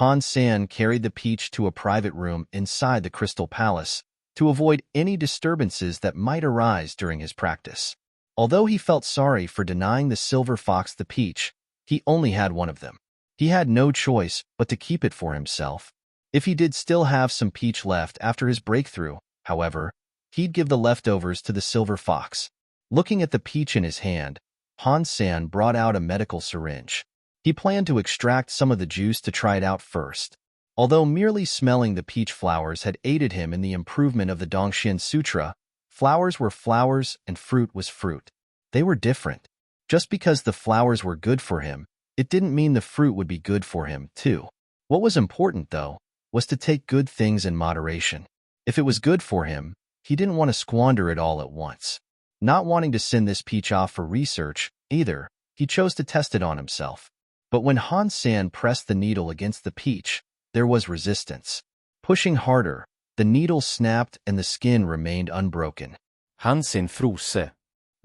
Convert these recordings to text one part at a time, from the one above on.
Han Sen carried the peach to a private room inside the Crystal Palace to avoid any disturbances that might arise during his practice. Although he felt sorry for denying the silver fox the peach, he only had one of them. He had no choice but to keep it for himself. If he did still have some peach left after his breakthrough, however, he'd give the leftovers to the silver fox. Looking at the peach in his hand, Han Sen brought out a medical syringe. He planned to extract some of the juice to try it out first. Although merely smelling the peach flowers had aided him in the improvement of the Dongxian Sutra, flowers were flowers and fruit was fruit. They were different. Just because the flowers were good for him, it didn't mean the fruit would be good for him, too. What was important, though, was to take good things in moderation. If it was good for him, he didn't want to squander it all at once. Not wanting to send this peach off for research, either, he chose to test it on himself. But when Han Sen pressed the needle against the peach, there was resistance. Pushing harder, the needle snapped and the skin remained unbroken. Han Sen frose.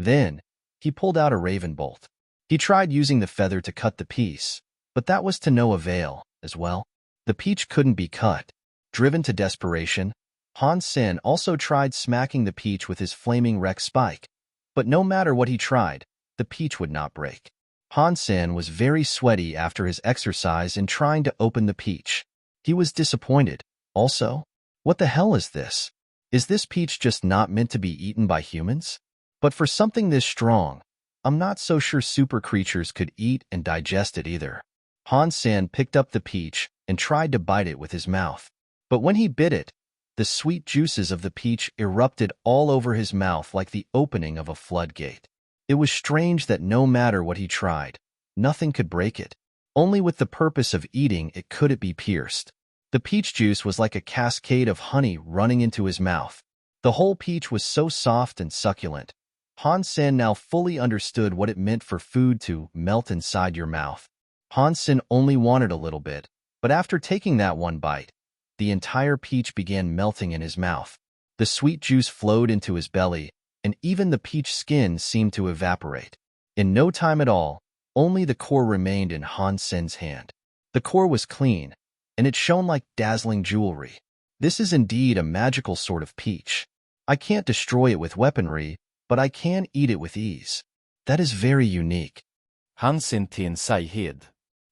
Then, he pulled out a raven bolt. He tried using the feather to cut the piece, but that was to no avail, as well. The peach couldn't be cut. Driven to desperation, Han Sen also tried smacking the peach with his flaming Rex spike, but no matter what he tried, the peach would not break. Han Sen was very sweaty after his exercise in trying to open the peach. He was disappointed. Also, what the hell is this? Is this peach just not meant to be eaten by humans? But for something this strong, I'm not so sure super creatures could eat and digest it either. Han Sen picked up the peach and tried to bite it with his mouth. But when he bit it, the sweet juices of the peach erupted all over his mouth like the opening of a floodgate. It was strange that no matter what he tried, nothing could break it. Only with the purpose of eating it could it be pierced. The peach juice was like a cascade of honey running into his mouth. The whole peach was so soft and succulent. Han Sen now fully understood what it meant for food to melt inside your mouth. Han Sen only wanted a little bit, but after taking that one bite, the entire peach began melting in his mouth. The sweet juice flowed into his belly, and even the peach skin seemed to evaporate. In no time at all, only the core remained in Han Sen's hand. The core was clean, and it shone like dazzling jewelry. This is indeed a magical sort of peach. I can't destroy it with weaponry, but I can eat it with ease. That is very unique. Han Sen till en sighed.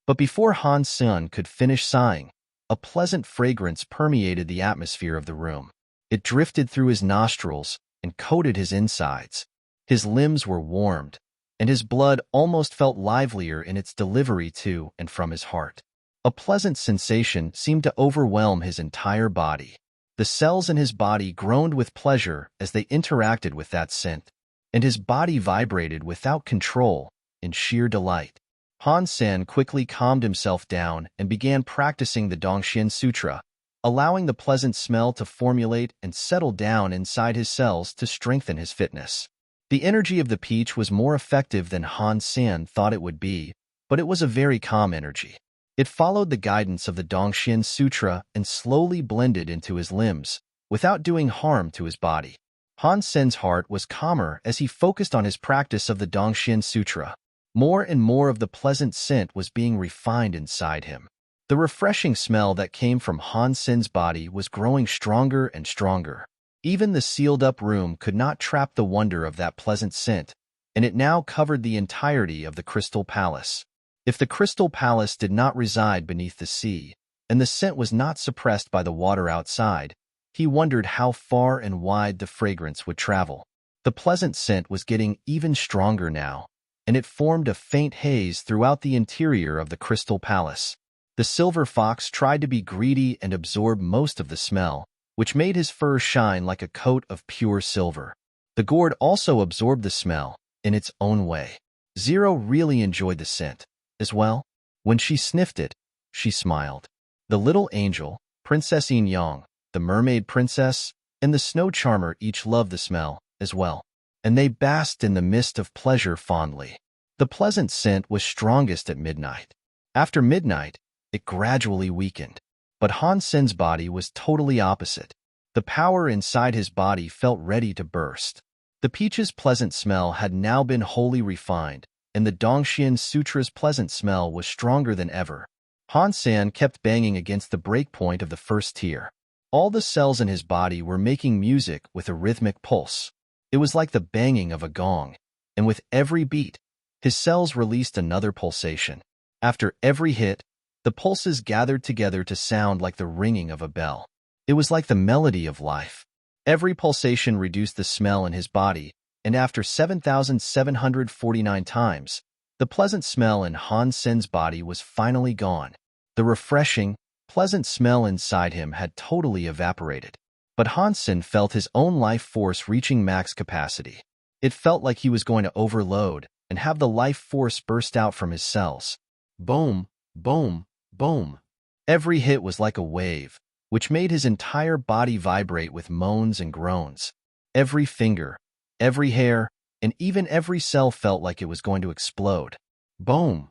But before Han Sen could finish sighing, a pleasant fragrance permeated the atmosphere of the room. It drifted through his nostrils and coated his insides. His limbs were warmed, and his blood almost felt livelier in its delivery to and from his heart. A pleasant sensation seemed to overwhelm his entire body. The cells in his body groaned with pleasure as they interacted with that scent, and his body vibrated without control in sheer delight. Han Sen quickly calmed himself down and began practicing the Dongxian Sutra, allowing the pleasant smell to formulate and settle down inside his cells to strengthen his fitness. The energy of the peach was more effective than Han Sen thought it would be, but it was a very calm energy. It followed the guidance of the Dongxian Sutra and slowly blended into his limbs, without doing harm to his body. Han Sen's heart was calmer as he focused on his practice of the Dongxian Sutra. More and more of the pleasant scent was being refined inside him. The refreshing smell that came from Han Sen's body was growing stronger and stronger. Even the sealed-up room could not trap the wonder of that pleasant scent, and it now covered the entirety of the Crystal Palace. If the Crystal Palace did not reside beneath the sea, and the scent was not suppressed by the water outside, he wondered how far and wide the fragrance would travel. The pleasant scent was getting even stronger now, and it formed a faint haze throughout the interior of the Crystal Palace. The silver fox tried to be greedy and absorb most of the smell, which made his fur shine like a coat of pure silver. The gourd also absorbed the smell, in its own way. Zero really enjoyed the scent, as well. When she sniffed it, she smiled. The little angel, Princess Yin Yang, the mermaid princess, and the snow charmer each loved the smell, as well, and they basked in the mist of pleasure fondly. The pleasant scent was strongest at midnight. After midnight, it gradually weakened. But Han Sen's body was totally opposite. The power inside his body felt ready to burst. The peach's pleasant smell had now been wholly refined, and the Dongxian Sutra's pleasant smell was stronger than ever. Han Sen kept banging against the breakpoint of the first tier. All the cells in his body were making music with a rhythmic pulse. It was like the banging of a gong, and with every beat, his cells released another pulsation. After every hit, the pulses gathered together to sound like the ringing of a bell. It was like the melody of life. Every pulsation reduced the smell in his body, and after 7,749 times, the pleasant smell in Han Sen's body was finally gone. The refreshing, pleasant smell inside him had totally evaporated. But Han Sen felt his own life force reaching max capacity. It felt like he was going to overload and have the life force burst out from his cells. Boom, boom, boom. Every hit was like a wave, which made his entire body vibrate with moans and groans. Every finger, every hair, and even every cell felt like it was going to explode. Boom!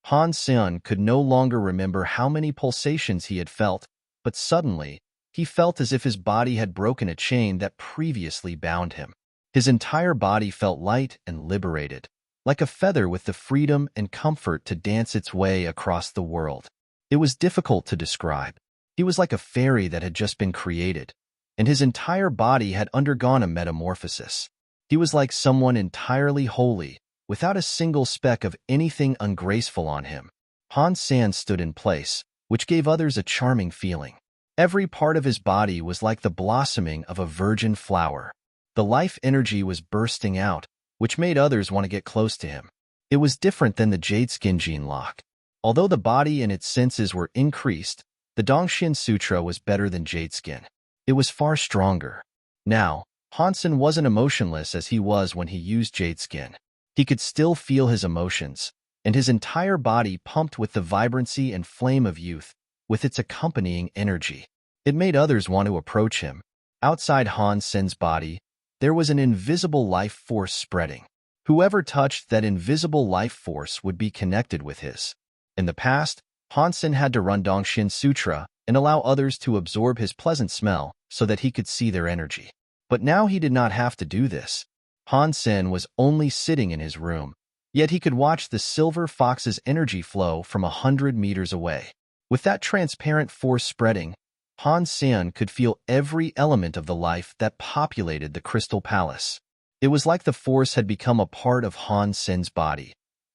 Han Sen could no longer remember how many pulsations he had felt, but suddenly, he felt as if his body had broken a chain that previously bound him. His entire body felt light and liberated, like a feather with the freedom and comfort to dance its way across the world. It was difficult to describe. He was like a fairy that had just been created, and his entire body had undergone a metamorphosis. He was like someone entirely holy, without a single speck of anything ungraceful on him. Han Sen stood in place, which gave others a charming feeling. Every part of his body was like the blossoming of a virgin flower. The life energy was bursting out, which made others want to get close to him. It was different than the Jade Skin Gene Lock. Although the body and its senses were increased, the Dongxian Sutra was better than Jade Skin. It was far stronger. Now, Han Sen wasn't emotionless as he was when he used Jade Skin. He could still feel his emotions, and his entire body pumped with the vibrancy and flame of youth, with its accompanying energy. It made others want to approach him. Outside Han Sen's body, there was an invisible life force spreading. Whoever touched that invisible life force would be connected with his. In the past, Han Sen had to run Dongxian Sutra and allow others to absorb his pleasant smell so that he could see their energy. But now he did not have to do this. Han Sen was only sitting in his room, yet he could watch the silver fox's energy flow from 100 meters away. With that transparent force spreading, Han Sen could feel every element of the life that populated the Crystal Palace. It was like the force had become a part of Han Sen's body,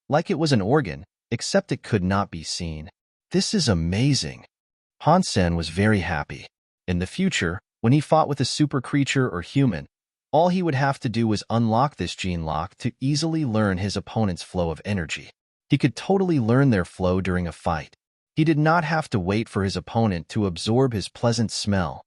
like it was an organ, except it could not be seen. This is amazing. Han Sen was very happy. In the future, when he fought with a super creature or human, all he would have to do was unlock this gene lock to easily learn his opponent's flow of energy. He could totally learn their flow during a fight. He did not have to wait for his opponent to absorb his pleasant smell.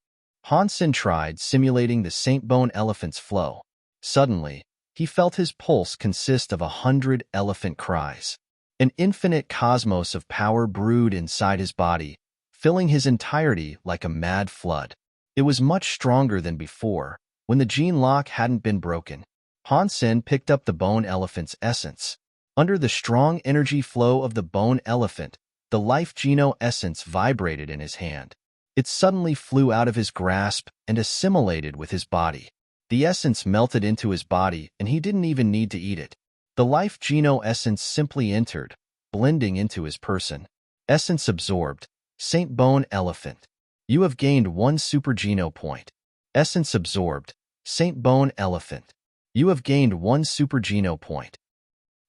Han Sen tried simulating the Saint Bone elephant's flow. Suddenly, he felt his pulse consist of 100 elephant cries. An infinite cosmos of power brewed inside his body, filling his entirety like a mad flood. It was much stronger than before, when the gene lock hadn't been broken. Han Sen picked up the bone elephant's essence. Under the strong energy flow of the bone elephant, the life geno essence vibrated in his hand. It suddenly flew out of his grasp and assimilated with his body. The essence melted into his body, and he didn't even need to eat it. The life geno essence simply entered, blending into his person. Essence absorbed. Saint Bone Elephant. You have gained 1 super geno point. Essence absorbed. Saint Bone Elephant. You have gained 1 super geno point.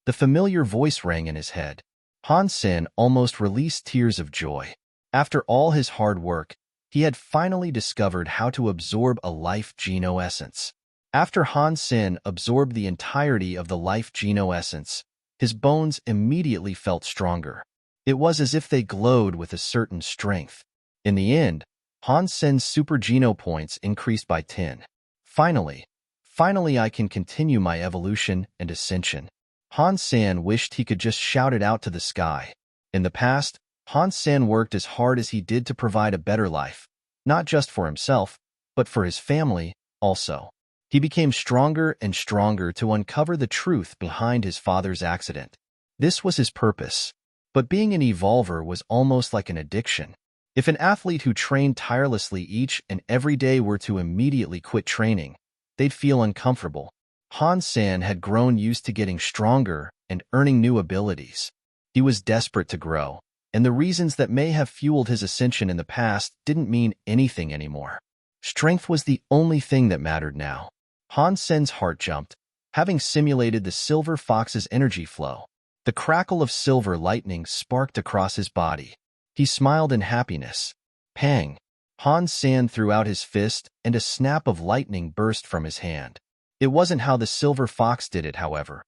The familiar voice rang in his head. Han Sen almost released tears of joy. After all his hard work, he had finally discovered how to absorb a life geno essence. After Han Sen absorbed the entirety of the life geno essence, his bones immediately felt stronger. It was as if they glowed with a certain strength. In the end, Han Sen's super geno points increased by 10. Finally I can continue my evolution and ascension. Han Sen wished he could just shout it out to the sky. In the past, Han Sen worked as hard as he did to provide a better life, not just for himself, but for his family also. He became stronger and stronger to uncover the truth behind his father's accident. This was his purpose. But being an evolver was almost like an addiction. If an athlete who trained tirelessly each and every day were to immediately quit training, they'd feel uncomfortable. Han Sen had grown used to getting stronger and earning new abilities. He was desperate to grow, and the reasons that may have fueled his ascension in the past didn't mean anything anymore. Strength was the only thing that mattered now. Han Sen's heart jumped, having simulated the silver fox's energy flow. The crackle of silver lightning sparked across his body. He smiled in happiness. Pang! Han Sen threw out his fist, and a snap of lightning burst from his hand. It wasn't how the silver fox did it, however.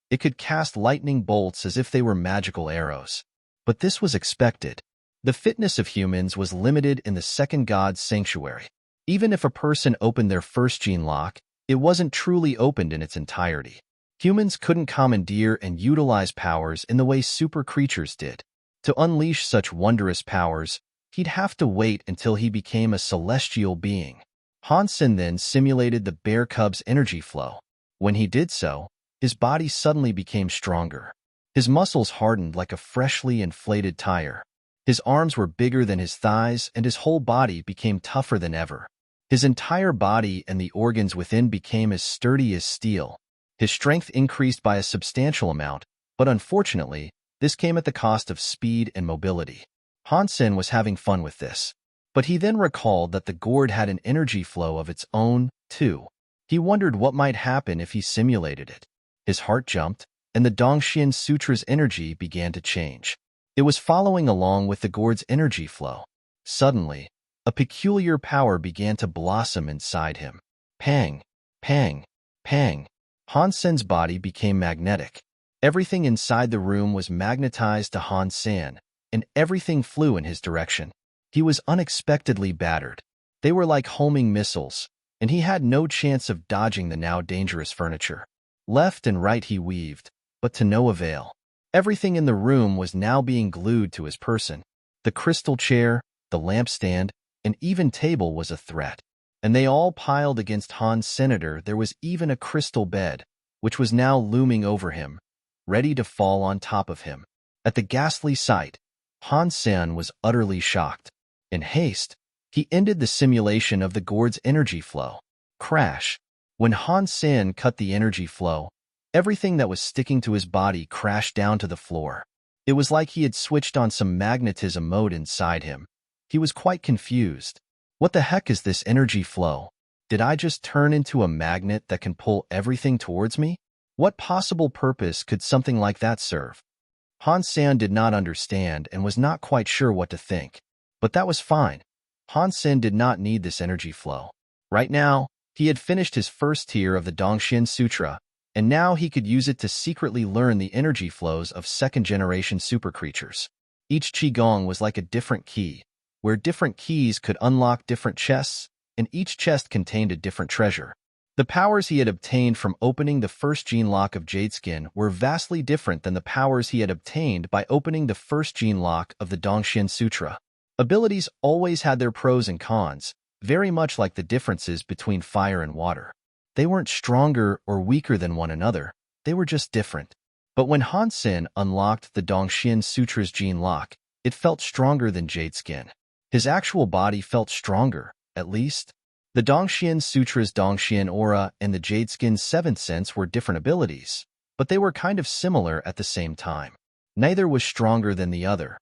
It could cast lightning bolts as if they were magical arrows. But this was expected. The fitness of humans was limited in the second god's sanctuary. Even if a person opened their first gene lock, it wasn't truly opened in its entirety. Humans couldn't commandeer and utilize powers in the way super creatures did. To unleash such wondrous powers, he'd have to wait until he became a celestial being. Han Sen then simulated the bear cub's energy flow. When he did so, his body suddenly became stronger. His muscles hardened like a freshly inflated tire. His arms were bigger than his thighs, and his whole body became tougher than ever. His entire body and the organs within became as sturdy as steel. His strength increased by a substantial amount, but unfortunately, this came at the cost of speed and mobility. Han Sen was having fun with this. But he then recalled that the gourd had an energy flow of its own, too. He wondered what might happen if he simulated it. His heart jumped, and the Dongxian Sutra's energy began to change. It was following along with the gourd's energy flow. Suddenly, a peculiar power began to blossom inside him. Pang! Pang! Pang! Han Sen's body became magnetic. Everything inside the room was magnetized to Han Sen, and everything flew in his direction. He was unexpectedly battered. They were like homing missiles, and he had no chance of dodging the now dangerous furniture. Left and right he weaved, but to no avail. Everything in the room was now being glued to his person. The crystal chair, the lampstand, and even table was a threat. And they all piled against Han's senator. There was even a crystal bed, which was now looming over him, ready to fall on top of him. At the ghastly sight, Han Sen was utterly shocked. In haste, he ended the simulation of the gourd's energy flow. Crash! When Han Sen cut the energy flow, everything that was sticking to his body crashed down to the floor. It was like he had switched on some magnetism mode inside him. He was quite confused. What the heck is this energy flow? Did I just turn into a magnet that can pull everything towards me? What possible purpose could something like that serve? Han Sen did not understand and was not quite sure what to think. But that was fine. Han Sen did not need this energy flow. Right now, he had finished his first tier of the Dongxian Sutra, and now he could use it to secretly learn the energy flows of second-generation super creatures. Each Qigong was like a different key, where different keys could unlock different chests, and each chest contained a different treasure. The powers he had obtained from opening the first gene lock of Jadeskin were vastly different than the powers he had obtained by opening the first gene lock of the Dongxian Sutra. Abilities always had their pros and cons, very much like the differences between fire and water. They weren't stronger or weaker than one another, they were just different. But when Han Sen unlocked the Dongxian Sutra's gene lock, it felt stronger than Jadeskin. His actual body felt stronger, at least. The Dongxian Sutra's Dongxian aura and the Jadeskin's seventh sense were different abilities, but they were kind of similar at the same time. Neither was stronger than the other.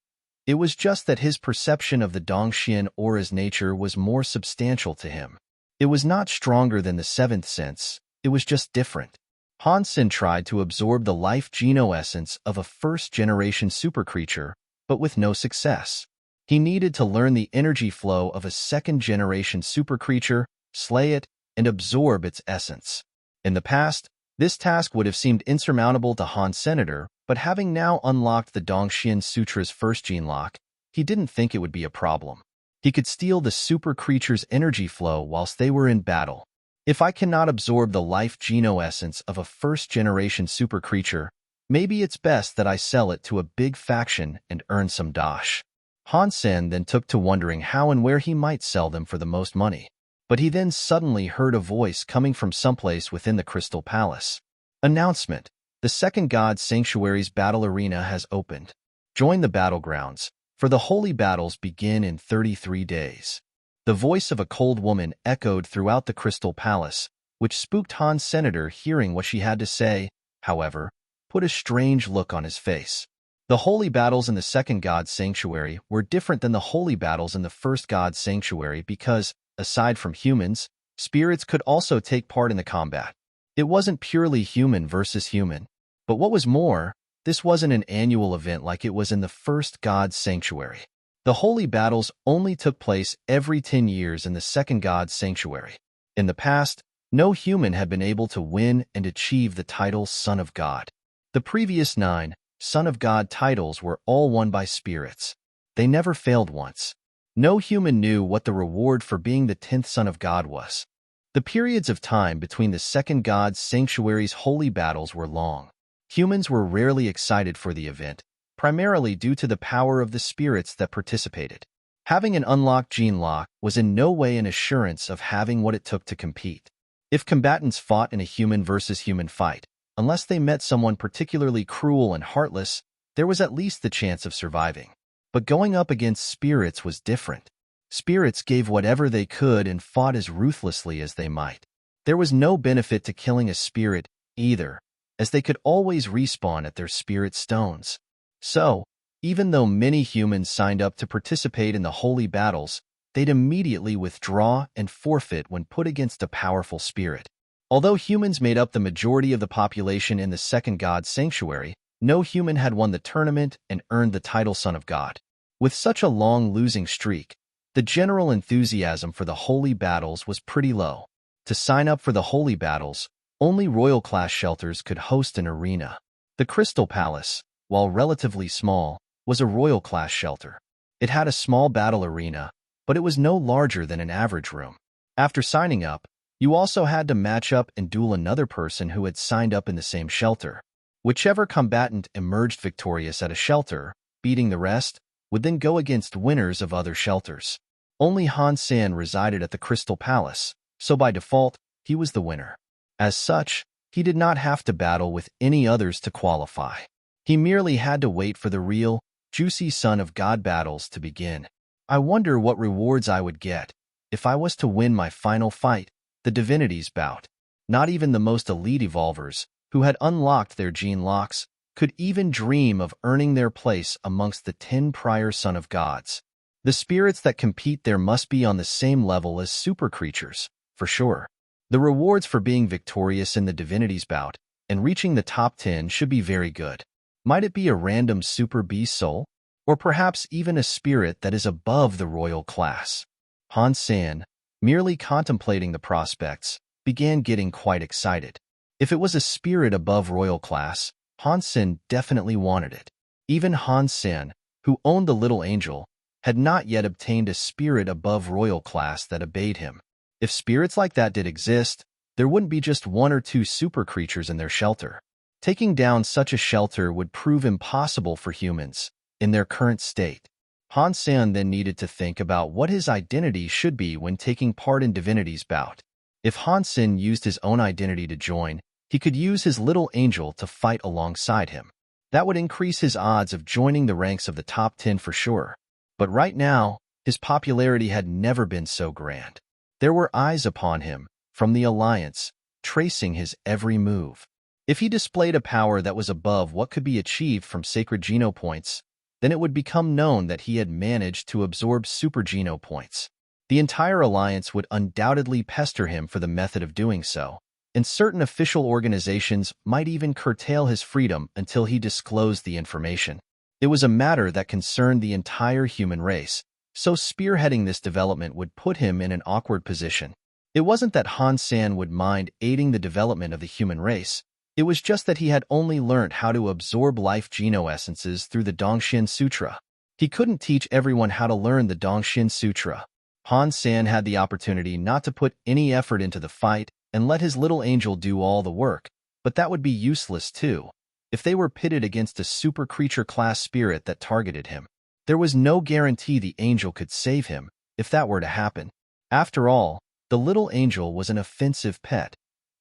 It was just that his perception of the Dongxian aura's nature was more substantial to him. It was not stronger than the seventh sense, it was just different. Han Sen tried to absorb the life geno-essence of a first-generation super creature, but with no success. He needed to learn the energy flow of a second-generation super creature, slay it, and absorb its essence. In the past, this task would have seemed insurmountable to Han Senator, but having now unlocked the Dongxian Sutra's first gene lock, he didn't think it would be a problem. He could steal the super creature's energy flow whilst they were in battle. If I cannot absorb the life geno-essence of a first-generation super creature, maybe it's best that I sell it to a big faction and earn some dash. Han Sen then took to wondering how and where he might sell them for the most money. But he then suddenly heard a voice coming from someplace within the Crystal Palace. Announcement: the second god sanctuary's battle arena has opened. Join the battlegrounds, for the holy battles begin in 33 days. The voice of a cold woman echoed throughout the Crystal Palace, which spooked Han's senator. Hearing what she had to say, however, put a strange look on his face. The holy battles in the second God's sanctuary were different than the holy battles in the first God's sanctuary because, aside from humans, spirits could also take part in the combat. It wasn't purely human versus human. But what was more, this wasn't an annual event like it was in the first God's sanctuary. The holy battles only took place every 10 years in the second God's sanctuary. In the past, no human had been able to win and achieve the title Son of God. The previous 9 Son of God titles were all won by spirits. They never failed once. No human knew what the reward for being the 10th Son of God was. The periods of time between the second God's sanctuary's holy battles were long. Humans were rarely excited for the event, primarily due to the power of the spirits that participated. Having an unlocked gene lock was in no way an assurance of having what it took to compete. If combatants fought in a human versus human fight, unless they met someone particularly cruel and heartless, there was at least the chance of surviving. But going up against spirits was different. Spirits gave whatever they could and fought as ruthlessly as they might. There was no benefit to killing a spirit either, as they could always respawn at their spirit stones. So, even though many humans signed up to participate in the holy battles, they'd immediately withdraw and forfeit when put against a powerful spirit. Although humans made up the majority of the population in the second God's sanctuary, no human had won the tournament and earned the title Son of God. With such a long losing streak, the general enthusiasm for the holy battles was pretty low. To sign up for the holy battles, only royal-class shelters could host an arena. The Crystal Palace, while relatively small, was a royal-class shelter. It had a small battle arena, but it was no larger than an average room. After signing up, you also had to match up and duel another person who had signed up in the same shelter. Whichever combatant emerged victorious at a shelter, beating the rest, would then go against winners of other shelters. Only Han Sen resided at the Crystal Palace, so by default, he was the winner. As such, he did not have to battle with any others to qualify. He merely had to wait for the real, juicy Son of God battles to begin. I wonder what rewards I would get if I was to win my final fight, the Divinity's bout. Not even the most elite evolvers, who had unlocked their gene locks, could even dream of earning their place amongst the 10 prior Son of Gods. The spirits that compete there must be on the same level as super creatures, for sure. The rewards for being victorious in the Divinity's bout and reaching the top 10 should be very good. Might it be a random super beast soul? Or perhaps even a spirit that is above the royal class? Han Sen, merely contemplating the prospects, began getting quite excited. If it was a spirit above royal class, Han Sen definitely wanted it. Even Han Sen, who owned the little angel, had not yet obtained a spirit above royal class that obeyed him. If spirits like that did exist, there wouldn't be just 1 or 2 super creatures in their shelter. Taking down such a shelter would prove impossible for humans in their current state. Han Sen then needed to think about what his identity should be when taking part in Divinity's bout. If Han Sen used his own identity to join, he could use his little angel to fight alongside him. That would increase his odds of joining the ranks of the top 10 for sure. But right now, his popularity had never been so grand. There were eyes upon him, from the Alliance, tracing his every move. If he displayed a power that was above what could be achieved from sacred Geno points, then it would become known that he had managed to absorb super Geno points. The entire Alliance would undoubtedly pester him for the method of doing so, and certain official organizations might even curtail his freedom until he disclosed the information. It was a matter that concerned the entire human race, so spearheading this development would put him in an awkward position. It wasn't that Han Sen would mind aiding the development of the human race. It was just that he had only learned how to absorb life geno-essences through the Dongshin Sutra. He couldn't teach everyone how to learn the Dongshin Sutra. Han Sen had the opportunity not to put any effort into the fight and let his little angel do all the work, but that would be useless too. If they were pitted against a super creature class spirit that targeted him, there was no guarantee the angel could save him if that were to happen. After all, the little angel was an offensive pet.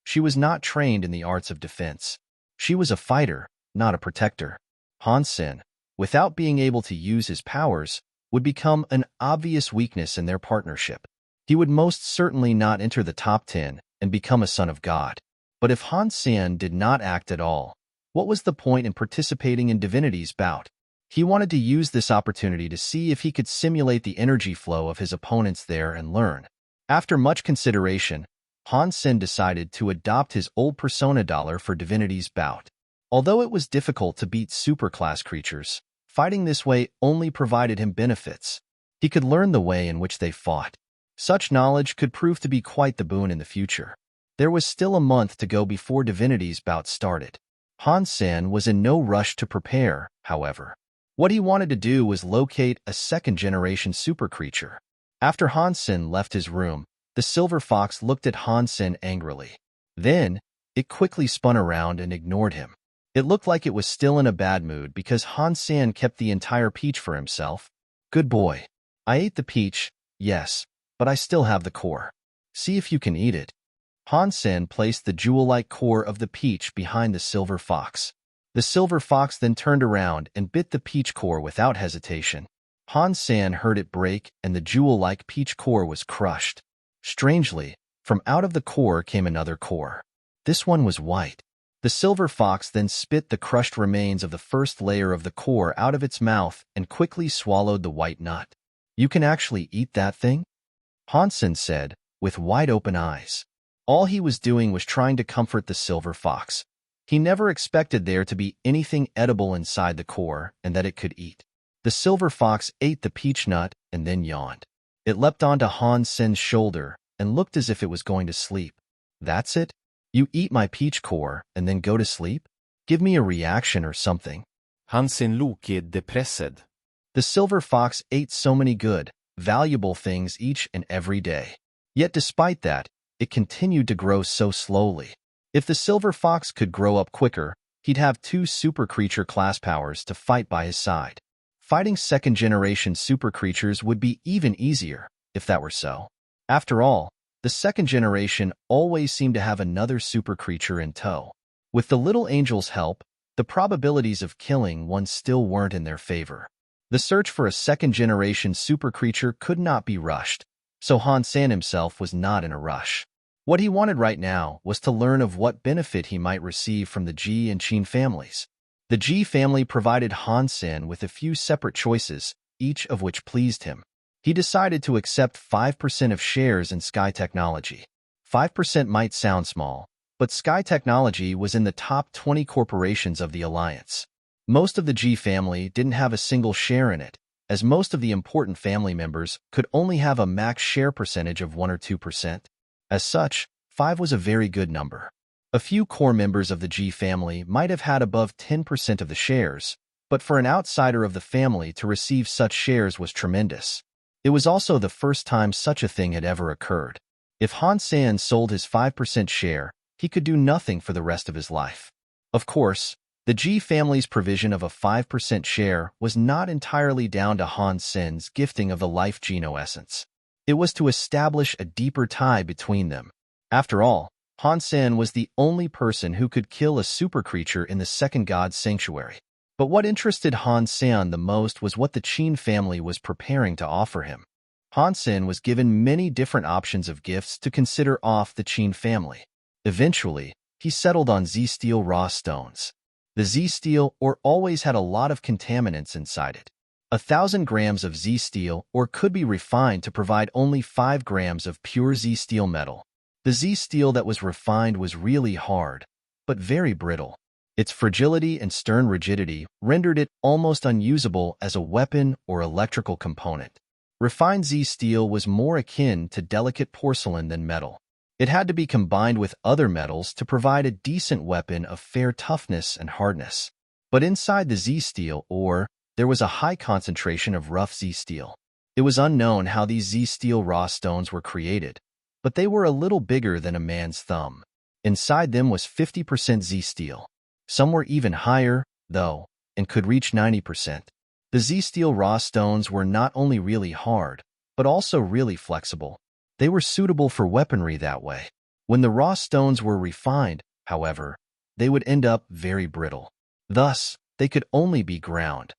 She was not trained in the arts of defense. She was a fighter, not a protector. Han Sen, without being able to use his powers, would become an obvious weakness in their partnership. He would most certainly not enter the top 10 and become a Son of God. But if Han Sen did not act at all, What was the point in participating in Divinity's bout? He wanted to use this opportunity to see if he could simulate the energy flow of his opponents there and learn. After much consideration, Han Sen decided to adopt his old Persona dollar for Divinity's bout. Although it was difficult to beat superclass creatures, fighting this way only provided him benefits. He could learn the way in which they fought. Such knowledge could prove to be quite the boon in the future. There was still a month to go before Divinity's bout started. Han Sen was in no rush to prepare, however. What he wanted to do was locate a second-generation super creature. After Han Sen left his room, the silver fox looked at Han Sen angrily. Then, it quickly spun around and ignored him. It looked like it was still in a bad mood because Han Sen kept the entire peach for himself. Good boy. I ate the peach, yes, but I still have the core. See if you can eat it. Han Sen placed the jewel-like core of the peach behind the silver fox. The silver fox then turned around and bit the peach core without hesitation. Han Sen heard it break and the jewel-like peach core was crushed. Strangely, from out of the core came another core. This one was white. The silver fox then spit the crushed remains of the first layer of the core out of its mouth and quickly swallowed the white nut. You can actually eat that thing? Han Sen said, with wide-open eyes. All he was doing was trying to comfort the silver fox. He never expected there to be anything edible inside the core and that it could eat. The silver fox ate the peach nut and then yawned. It leapt onto Han Sen's shoulder and looked as if it was going to sleep. That's it? You eat my peach core and then go to sleep? Give me a reaction or something. Han Sen looked depressed. The silver fox ate so many good, valuable things each and every day. Yet despite that, it continued to grow so slowly. If the silver fox could grow up quicker, he'd have 2 super creature class powers to fight by his side. Fighting second-generation super creatures would be even easier, if that were so. After all, the second generation always seemed to have another super creature in tow. With the little angel's help, the probabilities of killing one still weren't in their favor. The search for a second-generation super creature could not be rushed, so Han Sen himself was not in a rush. What he wanted right now was to learn of what benefit he might receive from the Ji and Qin families. The Ji family provided Han Sen with a few separate choices, each of which pleased him. He decided to accept 5% of shares in Sky Technology. 5% might sound small, but Sky Technology was in the top 20 corporations of the alliance. Most of the Ji family didn't have a single share in it, as most of the important family members could only have a max share percentage of 1 or 2%. As such, 5 was a very good number. A few core members of the Ji family might have had above 10% of the shares, but for an outsider of the family to receive such shares was tremendous. It was also the first time such a thing had ever occurred. If Han Sen sold his 5% share, he could do nothing for the rest of his life. Of course, the Ji family's provision of a 5% share was not entirely down to Han Sen's gifting of the life Geno essence. It was to establish a deeper tie between them. After all, Han Sen was the only person who could kill a super creature in the second god's sanctuary. But what interested Han Sen the most was what the Qin family was preparing to offer him. Han Sen was given many different options of gifts to consider off the Qin family. Eventually, he settled on Z-Steel raw stones. The Z-Steel ore always had a lot of contaminants inside it. 1,000 grams of Z-Steel ore could be refined to provide only 5 grams of pure Z-Steel metal. The Z-Steel that was refined was really hard, but very brittle. Its fragility and stern rigidity rendered it almost unusable as a weapon or electrical component. Refined Z-Steel was more akin to delicate porcelain than metal. It had to be combined with other metals to provide a decent weapon of fair toughness and hardness. But inside the Z-Steel ore, there was a high concentration of rough Z-Steel. It was unknown how these Z-Steel raw stones were created, but they were a little bigger than a man's thumb. Inside them was 50% Z-Steel. Some were even higher, though, and could reach 90%. The Z-Steel raw stones were not only really hard, but also really flexible. They were suitable for weaponry that way. When the raw stones were refined, however, they would end up very brittle. Thus, they could only be ground.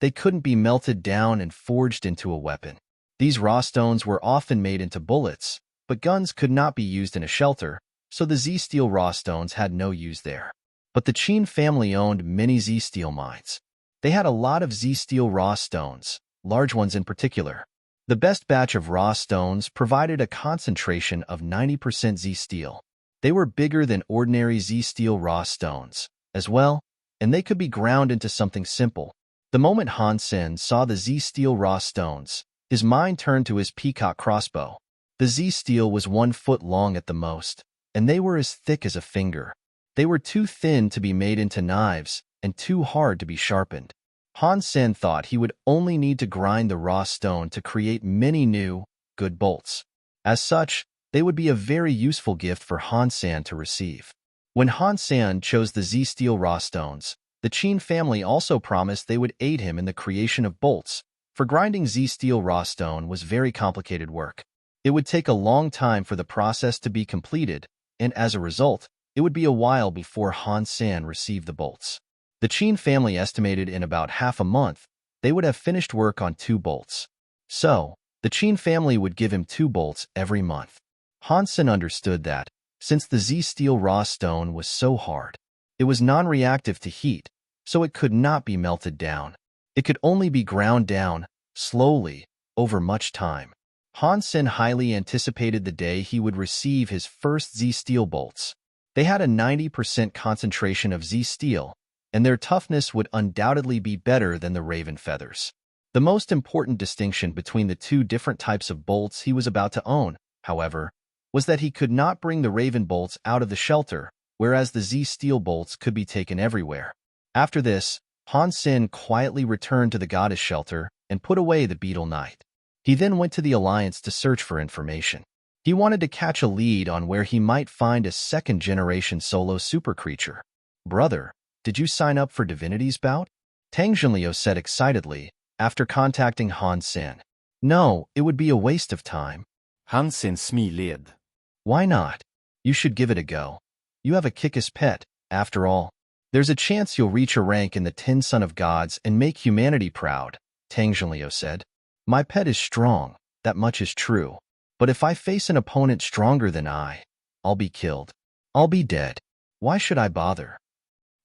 They couldn't be melted down and forged into a weapon. These raw stones were often made into bullets, but guns could not be used in a shelter, so the Z-Steel raw stones had no use there. But the Qin family owned many Z-steel mines. They had a lot of Z-steel raw stones, large ones in particular. The best batch of raw stones provided a concentration of 90% Z-steel. They were bigger than ordinary Z-steel raw stones, as well, and they could be ground into something simple. The moment Han Sen saw the Z-steel raw stones, his mind turned to his peacock crossbow. The Z-steel was 1 foot long at the most, and they were as thick as a finger. They were too thin to be made into knives and too hard to be sharpened. Han Sen thought he would only need to grind the raw stone to create many new, good bolts. As such, they would be a very useful gift for Han Sen to receive. When Han Sen chose the Z-steel raw stones, the Qin family also promised they would aid him in the creation of bolts, for grinding Z-steel raw stone was very complicated work. It would take a long time for the process to be completed, and as a result, it would be a while before Han Sen received the bolts. The Qin family estimated in about half a month, they would have finished work on 2 bolts. So, the Qin family would give him 2 bolts every month. Han Sen understood that, since the Z-steel raw stone was so hard, it was non-reactive to heat, so it could not be melted down. It could only be ground down, slowly, over much time. Han Sen highly anticipated the day he would receive his first Z-steel bolts. They had a 90% concentration of Z-steel, and their toughness would undoubtedly be better than the raven feathers. The most important distinction between the 2 different types of bolts he was about to own, however, was that he could not bring the raven bolts out of the shelter, whereas the Z-steel bolts could be taken everywhere. After this, Han Sen quietly returned to the goddess shelter and put away the beetle knight. He then went to the Alliance to search for information. He wanted to catch a lead on where he might find a second-generation solo super creature. "Brother, did you sign up for Divinity's bout?" Tang Junliu said excitedly, after contacting Han Sen. "No, it would be a waste of time." Han Sen smiled. "Why not? You should give it a go. You have a kick-ass pet, after all. There's a chance you'll reach a rank in the 10 Son of Gods and make humanity proud," Tang Junliu said. "My pet is strong, that much is true. But if I face an opponent stronger than I'll be killed. I'll be dead. Why should I bother?"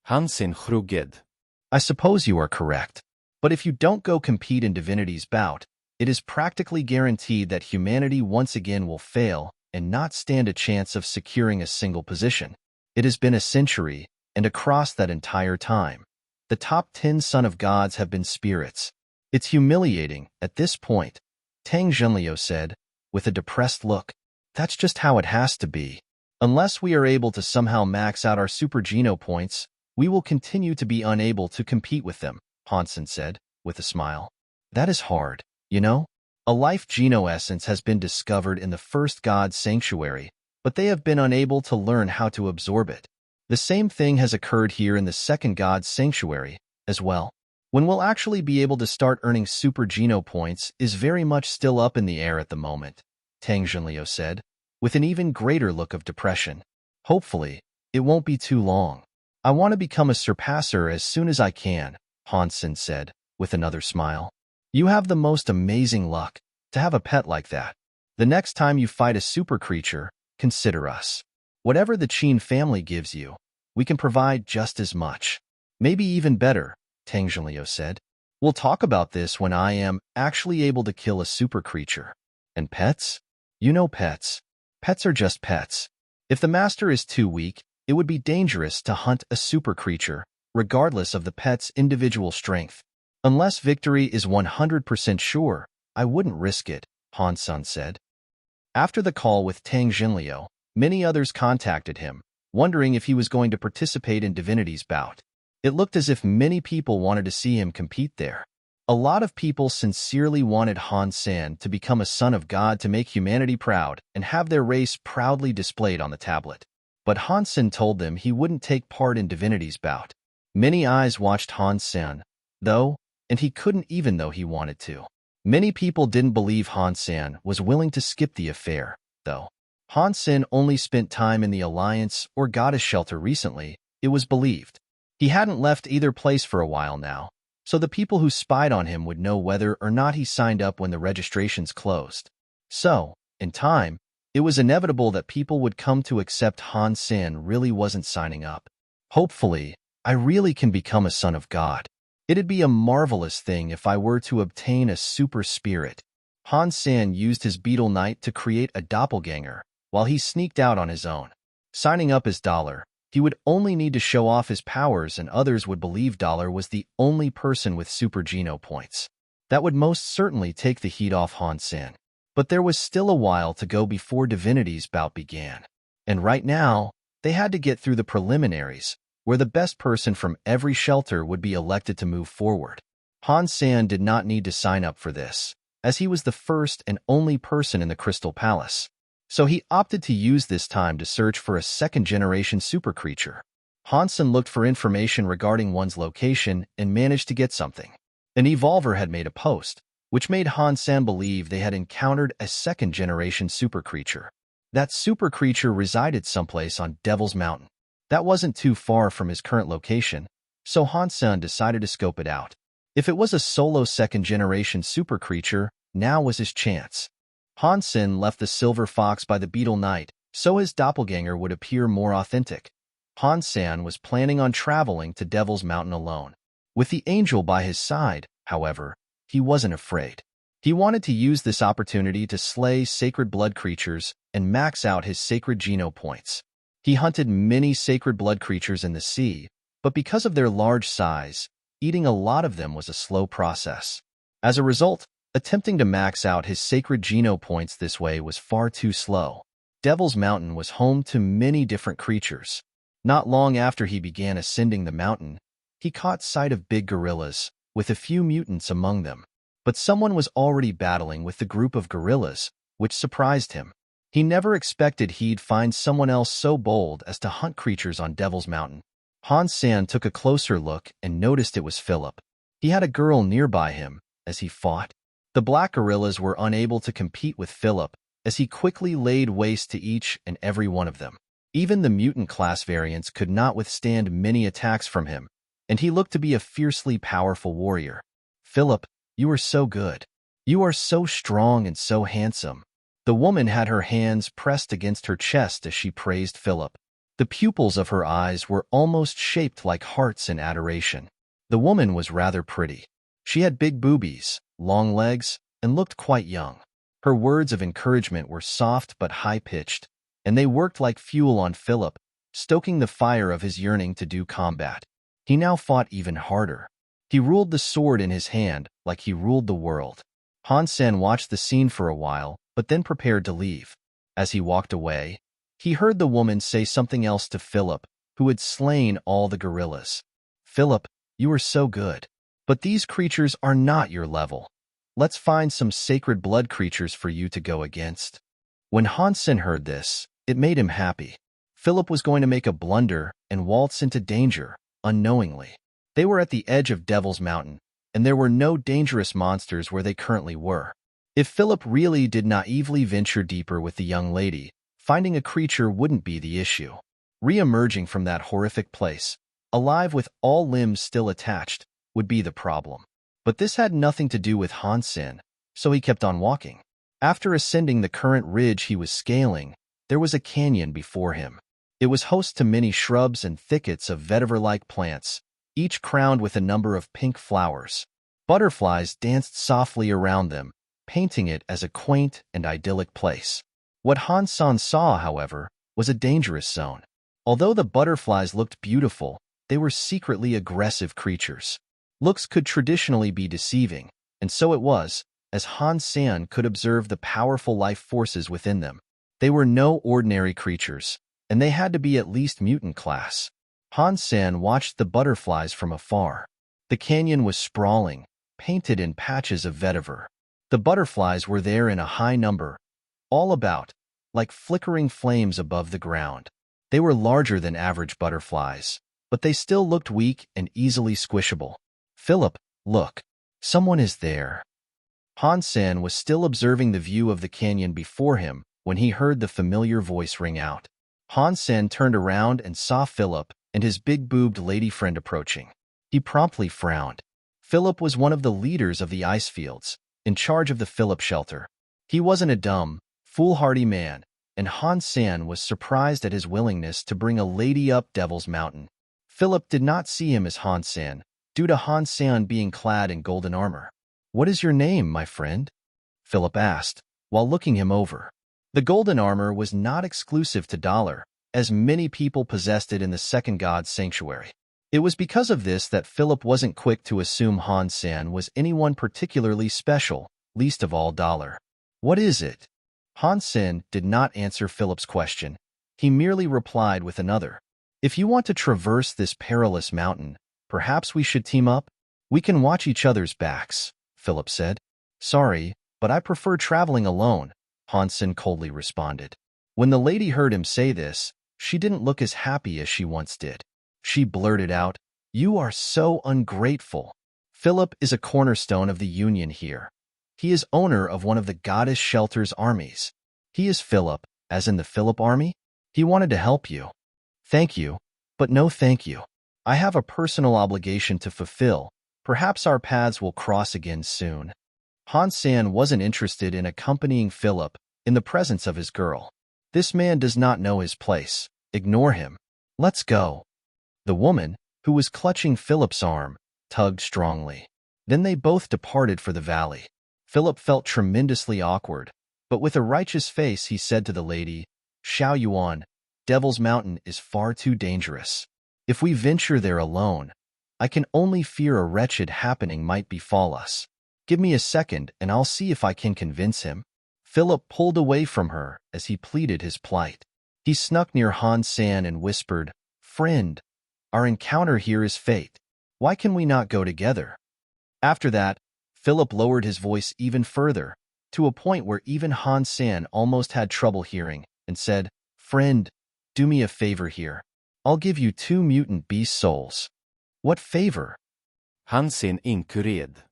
Han Sen shrugged. "I suppose you are correct. But if you don't go compete in Divinity's bout, it is practically guaranteed that humanity once again will fail and not stand a chance of securing a single position. It has been a century, and across that entire time, the top 10 Son of Gods have been spirits. It's humiliating at this point," Tang Junliu said, with a depressed look. "That's just how it has to be. Unless we are able to somehow max out our Super Geno points, we will continue to be unable to compete with them," Han Sen said, with a smile. "That is hard, you know? A life Geno essence has been discovered in the first God's sanctuary, but they have been unable to learn how to absorb it. The same thing has occurred here in the second God's sanctuary, as well. When we'll actually be able to start earning Super Geno points is very much still up in the air at the moment," Tang Junliu said, with an even greater look of depression. "Hopefully, it won't be too long. I want to become a surpasser as soon as I can," Han Sen said, with another smile. "You have the most amazing luck to have a pet like that. The next time you fight a super creature, consider us. Whatever the Qin family gives you, we can provide just as much. Maybe even better," Tang Junliu said. "We'll talk about this when I am actually able to kill a super creature. And pets? You know pets. Pets are just pets. If the master is too weak, it would be dangerous to hunt a super creature, regardless of the pet's individual strength. Unless victory is 100% sure, I wouldn't risk it," Han Sen said. After the call with Tang Junliu, many others contacted him, wondering if he was going to participate in Divinity's bout. It looked as if many people wanted to see him compete there. A lot of people sincerely wanted Han Sen to become a son of God to make humanity proud and have their race proudly displayed on the tablet. But Han Sen told them he wouldn't take part in Divinity's bout. Many eyes watched Han Sen, though, and he couldn't even though he wanted to. Many people didn't believe Han Sen was willing to skip the affair, though. Han Sen only spent time in the Alliance or Goddess Shelter recently, it was believed. He hadn't left either place for a while now, so the people who spied on him would know whether or not he signed up when the registrations closed. So, in time, it was inevitable that people would come to accept Han Sen really wasn't signing up. Hopefully, I really can become a son of God. It'd be a marvelous thing if I were to obtain a super spirit. Han Sen used his beetle knight to create a doppelganger, while he sneaked out on his own. Signing up as Dollar, he would only need to show off his powers and others would believe Dollar was the only person with super Geno points. That would most certainly take the heat off Han Sen. But there was still a while to go before Divinity's bout began. And right now, they had to get through the preliminaries, where the best person from every shelter would be elected to move forward. Han Sen did not need to sign up for this, as he was the first and only person in the Crystal Palace. So he opted to use this time to search for a second-generation super creature. Han Sen looked for information regarding one's location and managed to get something. An evolver had made a post, which made Han Sen believe they had encountered a second-generation super creature. That super creature resided someplace on Devil's Mountain. That wasn't too far from his current location, so Han Sen decided to scope it out. If it was a solo second-generation super creature, now was his chance. Han Sen left the silver fox by the beetle knight, so his doppelganger would appear more authentic. Han Sen was planning on traveling to Devil's Mountain alone. With the angel by his side, however, he wasn't afraid. He wanted to use this opportunity to slay sacred blood creatures and max out his sacred Geno points. He hunted many sacred blood creatures in the sea, but because of their large size, eating a lot of them was a slow process. As a result, attempting to max out his sacred Geno points this way was far too slow. Devil's Mountain was home to many different creatures. Not long after he began ascending the mountain, he caught sight of big gorillas, with a few mutants among them. But someone was already battling with the group of gorillas, which surprised him. He never expected he'd find someone else so bold as to hunt creatures on Devil's Mountain. Han Sen took a closer look and noticed it was Philip. He had a girl nearby him as he fought. The black gorillas were unable to compete with Philip, as he quickly laid waste to each and every one of them. Even the mutant class variants could not withstand many attacks from him, and he looked to be a fiercely powerful warrior. Philip, you are so good. You are so strong and so handsome. The woman had her hands pressed against her chest as she praised Philip. The pupils of her eyes were almost shaped like hearts in adoration. The woman was rather pretty. She had big boobies, long legs, and looked quite young. Her words of encouragement were soft but high-pitched, and they worked like fuel on Philip, stoking the fire of his yearning to do combat. He now fought even harder. He ruled the sword in his hand like he ruled the world. Han Sen watched the scene for a while, but then prepared to leave. As he walked away, he heard the woman say something else to Philip, who had slain all the gorillas. Philip, you are so good. But these creatures are not your level. Let's find some sacred blood creatures for you to go against. When Han Sen heard this, it made him happy. Philip was going to make a blunder and waltz into danger, unknowingly. They were at the edge of Devil's Mountain, and there were no dangerous monsters where they currently were. If Philip really did naively venture deeper with the young lady, finding a creature wouldn't be the issue. Re-emerging from that horrific place, alive with all limbs still attached, would be the problem. But this had nothing to do with Han Sen, so he kept on walking. After ascending the current ridge he was scaling, there was a canyon before him. It was host to many shrubs and thickets of vetiver-like plants, each crowned with a number of pink flowers. Butterflies danced softly around them, painting it as a quaint and idyllic place. What Han Sen saw, however, was a dangerous zone. Although the butterflies looked beautiful, they were secretly aggressive creatures. Looks could traditionally be deceiving, and so it was, as Han Sen could observe the powerful life forces within them. They were no ordinary creatures, and they had to be at least mutant class. Han Sen watched the butterflies from afar. The canyon was sprawling, painted in patches of vetiver. The butterflies were there in a high number, all about, like flickering flames above the ground. They were larger than average butterflies, but they still looked weak and easily squishable. Philip, look. Someone is there. Han Sen was still observing the view of the canyon before him when he heard the familiar voice ring out. Han Sen turned around and saw Philip and his big-boobed lady friend approaching. He promptly frowned. Philip was one of the leaders of the ice fields, in charge of the Philip shelter. He wasn't a dumb, foolhardy man, and Han Sen was surprised at his willingness to bring a lady up Devil's Mountain. Philip did not see him as Han Sen, due to Han Sen being clad in golden armor. "What is your name, my friend?" Philip asked, while looking him over. The golden armor was not exclusive to Dollar, as many people possessed it in the second god's sanctuary. It was because of this that Philip wasn't quick to assume Han Sen was anyone particularly special, least of all Dollar. "What is it?" Han Sen did not answer Philip's question. He merely replied with another. "If you want to traverse this perilous mountain, perhaps we should team up? We can watch each other's backs," Philip said. "Sorry, but I prefer traveling alone," Han Sen coldly responded. When the lady heard him say this, she didn't look as happy as she once did. She blurted out, "You are so ungrateful. Philip is a cornerstone of the Union here. He is owner of one of the goddess shelter's armies. He is Philip, as in the Philip army. He wanted to help you." "Thank you, but no thank you. I have a personal obligation to fulfill. Perhaps our paths will cross again soon." Han Sen wasn't interested in accompanying Philip in the presence of his girl. "This man does not know his place. Ignore him. Let's go." The woman, who was clutching Philip's arm, tugged strongly. Then they both departed for the valley. Philip felt tremendously awkward, but with a righteous face he said to the lady, "Xiao Yuan, Devil's Mountain is far too dangerous. If we venture there alone, I can only fear a wretched happening might befall us. Give me a second and I'll see if I can convince him." Philip pulled away from her as he pleaded his plight. He snuck near Han Sen and whispered, "Friend, our encounter here is fate. Why can we not go together?" After that, Philip lowered his voice even further, to a point where even Han Sen almost had trouble hearing, and said, "Friend, do me a favor here. I'll give you 2 mutant beast souls." "What favor?" Han Sen inkured.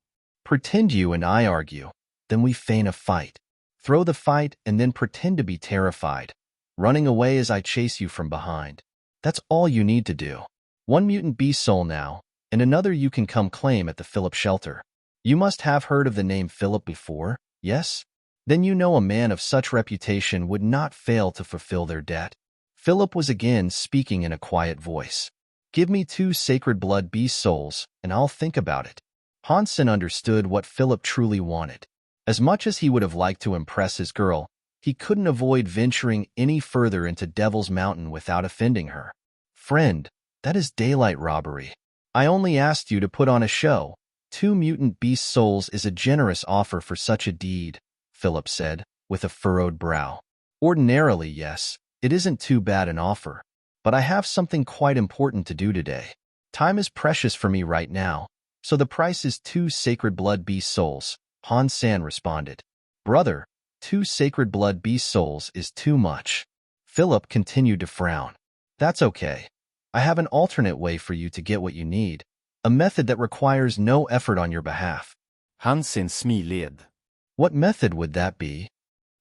"Pretend you and I argue, then we feign a fight. Throw the fight and then pretend to be terrified, running away as I chase you from behind. That's all you need to do. 1 mutant beast soul now, and another you can come claim at the Philip shelter. You must have heard of the name Philip before, yes? Then you know a man of such reputation would not fail to fulfill their debt." Philip was again speaking in a quiet voice. "Give me 2 sacred blood beast souls, and I'll think about it." Han Sen understood what Philip truly wanted. As much as he would have liked to impress his girl, he couldn't avoid venturing any further into Devil's Mountain without offending her. "Friend, that is daylight robbery. I only asked you to put on a show. 2 mutant beast souls is a generous offer for such a deed," Philip said, with a furrowed brow. "Ordinarily, yes, it isn't too bad an offer. But I have something quite important to do today. Time is precious for me right now, so the price is 2 sacred blood beast souls," Han Sen responded. "Brother, 2 sacred blood beast souls is too much." Philip continued to frown. "That's okay. I have an alternate way for you to get what you need, a method that requires no effort on your behalf." Han Sen smiled. "What method would that be?"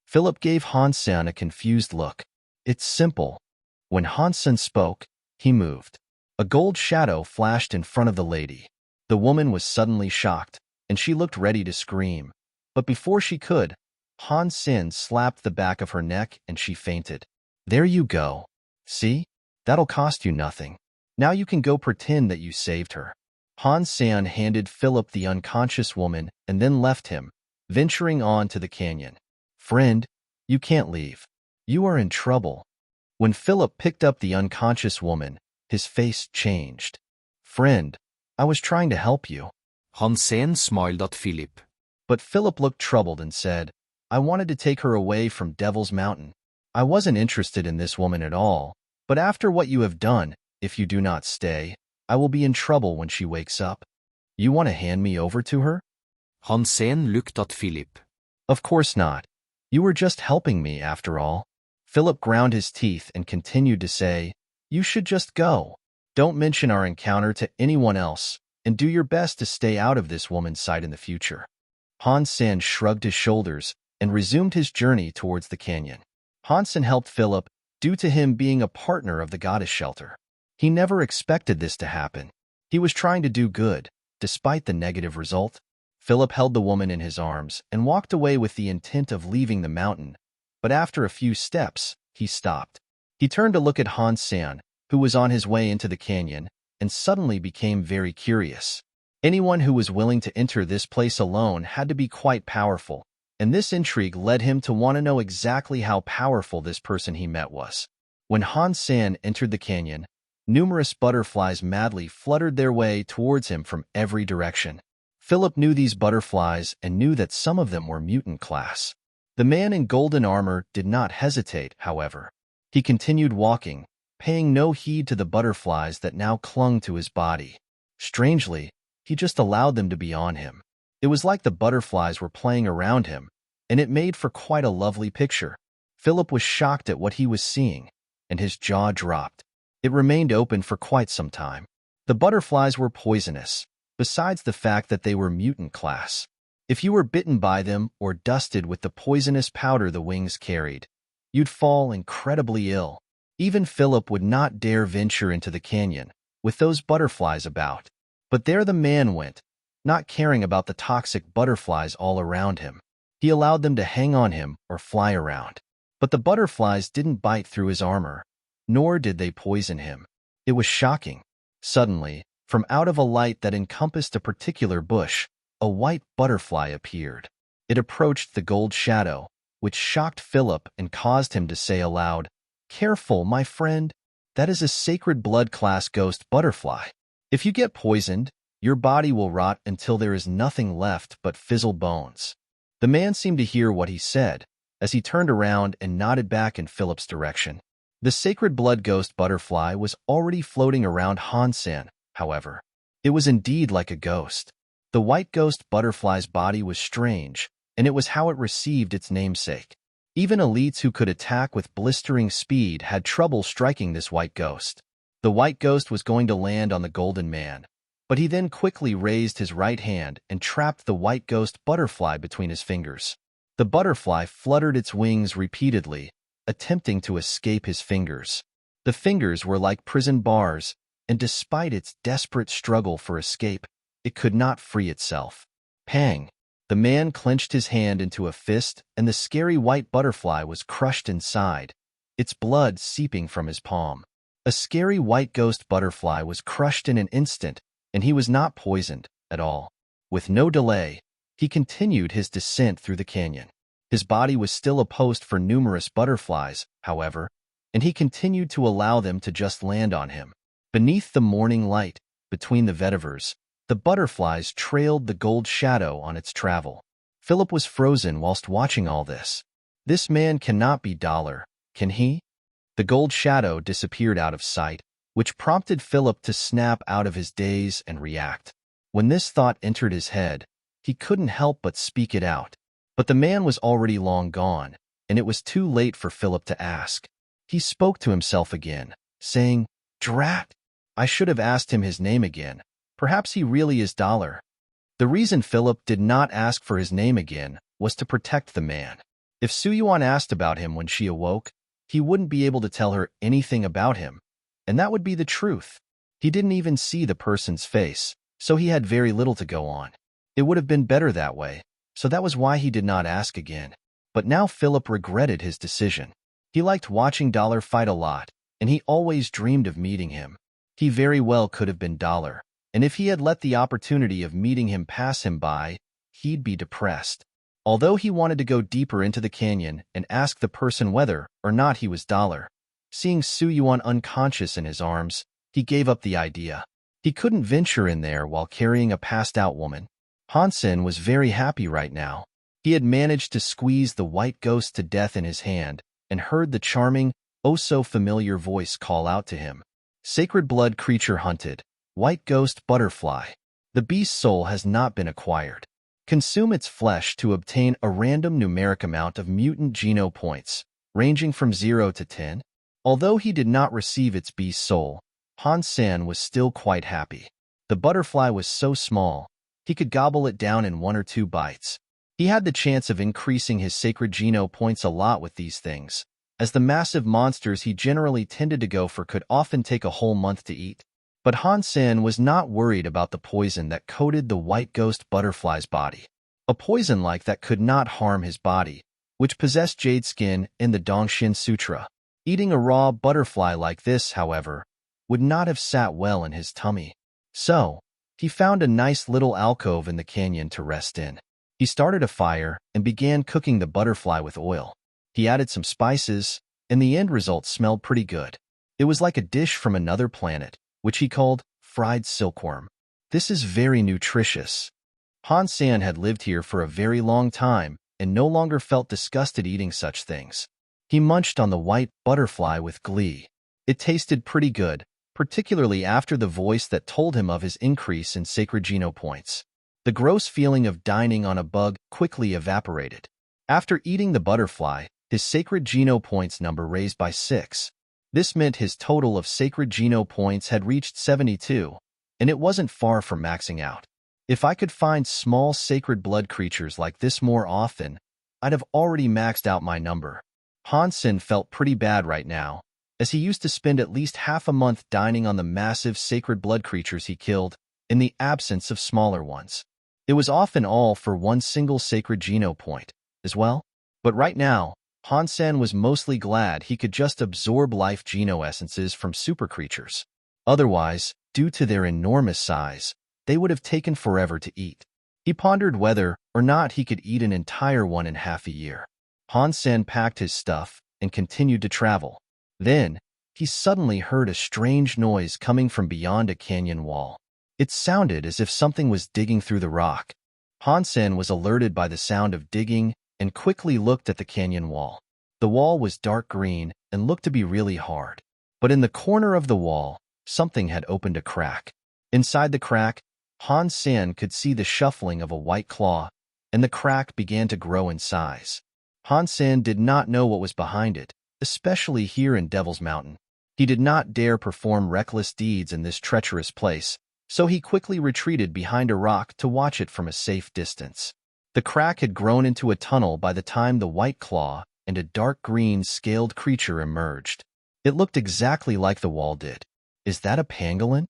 Philip gave Han Sen a confused look. "It's simple." When Han Sen spoke, he moved. A gold shadow flashed in front of the lady. The woman was suddenly shocked, and she looked ready to scream. But before she could, Han Sen slapped the back of her neck and she fainted. "There you go. See? That'll cost you nothing. Now you can go pretend that you saved her." Han Sen handed Philip the unconscious woman and then left him, venturing on to the canyon. "Friend, you can't leave. You are in trouble." When Philip picked up the unconscious woman, his face changed. "Friend, I was trying to help you." Han Sen smiled at Philip. But Philip looked troubled and said, "I wanted to take her away from Devil's Mountain. I wasn't interested in this woman at all, but after what you have done, if you do not stay, I will be in trouble when she wakes up. You want to hand me over to her?" Han Sen looked at Philip. "Of course not. You were just helping me, after all." Philip ground his teeth and continued to say, "You should just go. Don't mention our encounter to anyone else, and do your best to stay out of this woman's sight in the future." Han Sen shrugged his shoulders and resumed his journey towards the canyon. Han Sen helped Philip due to him being a partner of the goddess shelter. He never expected this to happen. He was trying to do good, despite the negative result. Philip held the woman in his arms and walked away with the intent of leaving the mountain, but after a few steps, he stopped. He turned to look at Han Sen, who was on his way into the canyon, and suddenly became very curious. Anyone who was willing to enter this place alone had to be quite powerful, and this intrigue led him to want to know exactly how powerful this person he met was. When Han Sen entered the canyon, numerous butterflies madly fluttered their way towards him from every direction. Philip knew these butterflies and knew that some of them were mutant class. The man in golden armor did not hesitate, however. He continued walking, paying no heed to the butterflies that now clung to his body. Strangely, he just allowed them to be on him. It was like the butterflies were playing around him, and it made for quite a lovely picture. Philip was shocked at what he was seeing, and his jaw dropped. It remained open for quite some time. The butterflies were poisonous, besides the fact that they were mutant class. If you were bitten by them or dusted with the poisonous powder the wings carried, you'd fall incredibly ill. Even Philip would not dare venture into the canyon with those butterflies about. But there the man went, not caring about the toxic butterflies all around him. He allowed them to hang on him or fly around. But the butterflies didn't bite through his armor, nor did they poison him. It was shocking. Suddenly, from out of a light that encompassed a particular bush, a white butterfly appeared. It approached the gold shadow, which shocked Philip and caused him to say aloud, "Careful, my friend. That is a sacred blood class ghost butterfly. If you get poisoned, your body will rot until there is nothing left but fizzled bones." The man seemed to hear what he said, as he turned around and nodded back in Philip's direction. The sacred blood ghost butterfly was already floating around Han Sen, however. It was indeed like a ghost. The white ghost butterfly's body was strange, and it was how it received its namesake. Even elites who could attack with blistering speed had trouble striking this white ghost. The white ghost was going to land on the golden man, but he then quickly raised his right hand and trapped the white ghost butterfly between his fingers. The butterfly fluttered its wings repeatedly, attempting to escape his fingers. The fingers were like prison bars, and despite its desperate struggle for escape, it could not free itself. Pang! The man clenched his hand into a fist, and the scary white butterfly was crushed inside, its blood seeping from his palm. A scary white ghost butterfly was crushed in an instant, and he was not poisoned at all. With no delay, he continued his descent through the canyon. His body was still a post for numerous butterflies, however, and he continued to allow them to just land on him. Beneath the morning light, between the vetivers, the butterflies trailed the gold shadow on its travel. Philip was frozen whilst watching all this. This man cannot be Dollar, can he? The gold shadow disappeared out of sight, which prompted Philip to snap out of his daze and react. When this thought entered his head, he couldn't help but speak it out. But the man was already long gone, and it was too late for Philip to ask. He spoke to himself again, saying, "Drat! I should have asked him his name again. Perhaps he really is Dollar." The reason Philip did not ask for his name again was to protect the man. If Suyuan asked about him when she awoke, he wouldn't be able to tell her anything about him, and that would be the truth. He didn't even see the person's face, so he had very little to go on. It would have been better that way, so that was why he did not ask again. But now Philip regretted his decision. He liked watching Dollar fight a lot, and he always dreamed of meeting him. He very well could have been Dollar, and if he had let the opportunity of meeting him pass him by, he'd be depressed. Although he wanted to go deeper into the canyon and ask the person whether or not he was Dollar, seeing Suyuan unconscious in his arms, he gave up the idea. He couldn't venture in there while carrying a passed-out woman. Han Sen was very happy right now. He had managed to squeeze the white ghost to death in his hand and heard the charming, oh-so-familiar voice call out to him. "Sacred blood creature hunted. White ghost butterfly. The beast's soul has not been acquired. Consume its flesh to obtain a random numeric amount of mutant geno points, ranging from 0 to 10. Although he did not receive its beast soul, Han Sen was still quite happy. The butterfly was so small, he could gobble it down in 1 or 2 bites. He had the chance of increasing his sacred geno points a lot with these things, as the massive monsters he generally tended to go for could often take a whole month to eat. But Han Sen was not worried about the poison that coated the white ghost butterfly's body. A poison like that could not harm his body, which possessed jade skin in the Dongshin Sutra. Eating a raw butterfly like this, however, would not have sat well in his tummy. So, he found a nice little alcove in the canyon to rest in. He started a fire and began cooking the butterfly with oil. He added some spices, and the end result smelled pretty good. It was like a dish from another planet, which he called fried silkworm. This is very nutritious. Han Sen had lived here for a very long time and no longer felt disgusted eating such things. He munched on the white butterfly with glee. It tasted pretty good, particularly after the voice that told him of his increase in sacred geno points. The gross feeling of dining on a bug quickly evaporated. After eating the butterfly, his sacred geno points number raised by 6. This meant his total of sacred geno points had reached 72, and it wasn't far from maxing out. If I could find small sacred blood creatures like this more often, I'd have already maxed out my number. Han Sen felt pretty bad right now, as he used to spend at least half a month dining on the massive sacred blood creatures he killed, in the absence of smaller ones. It was often all for one single sacred geno point, as well. But right now, Han Sen was mostly glad he could just absorb life geno essences from super creatures. Otherwise, due to their enormous size, they would have taken forever to eat. He pondered whether or not he could eat an entire one in half a year. Han Sen packed his stuff and continued to travel. Then, he suddenly heard a strange noise coming from beyond a canyon wall. It sounded as if something was digging through the rock. Han Sen was alerted by the sound of digging and quickly looked at the canyon wall. The wall was dark green and looked to be really hard. But in the corner of the wall, something had opened a crack. Inside the crack, Han Sen could see the shuffling of a white claw, and the crack began to grow in size. Han Sen did not know what was behind it, especially here in Devil's Mountain. He did not dare perform reckless deeds in this treacherous place, so he quickly retreated behind a rock to watch it from a safe distance. The crack had grown into a tunnel by the time the white claw and a dark green scaled creature emerged. It looked exactly like the wall did. Is that a pangolin?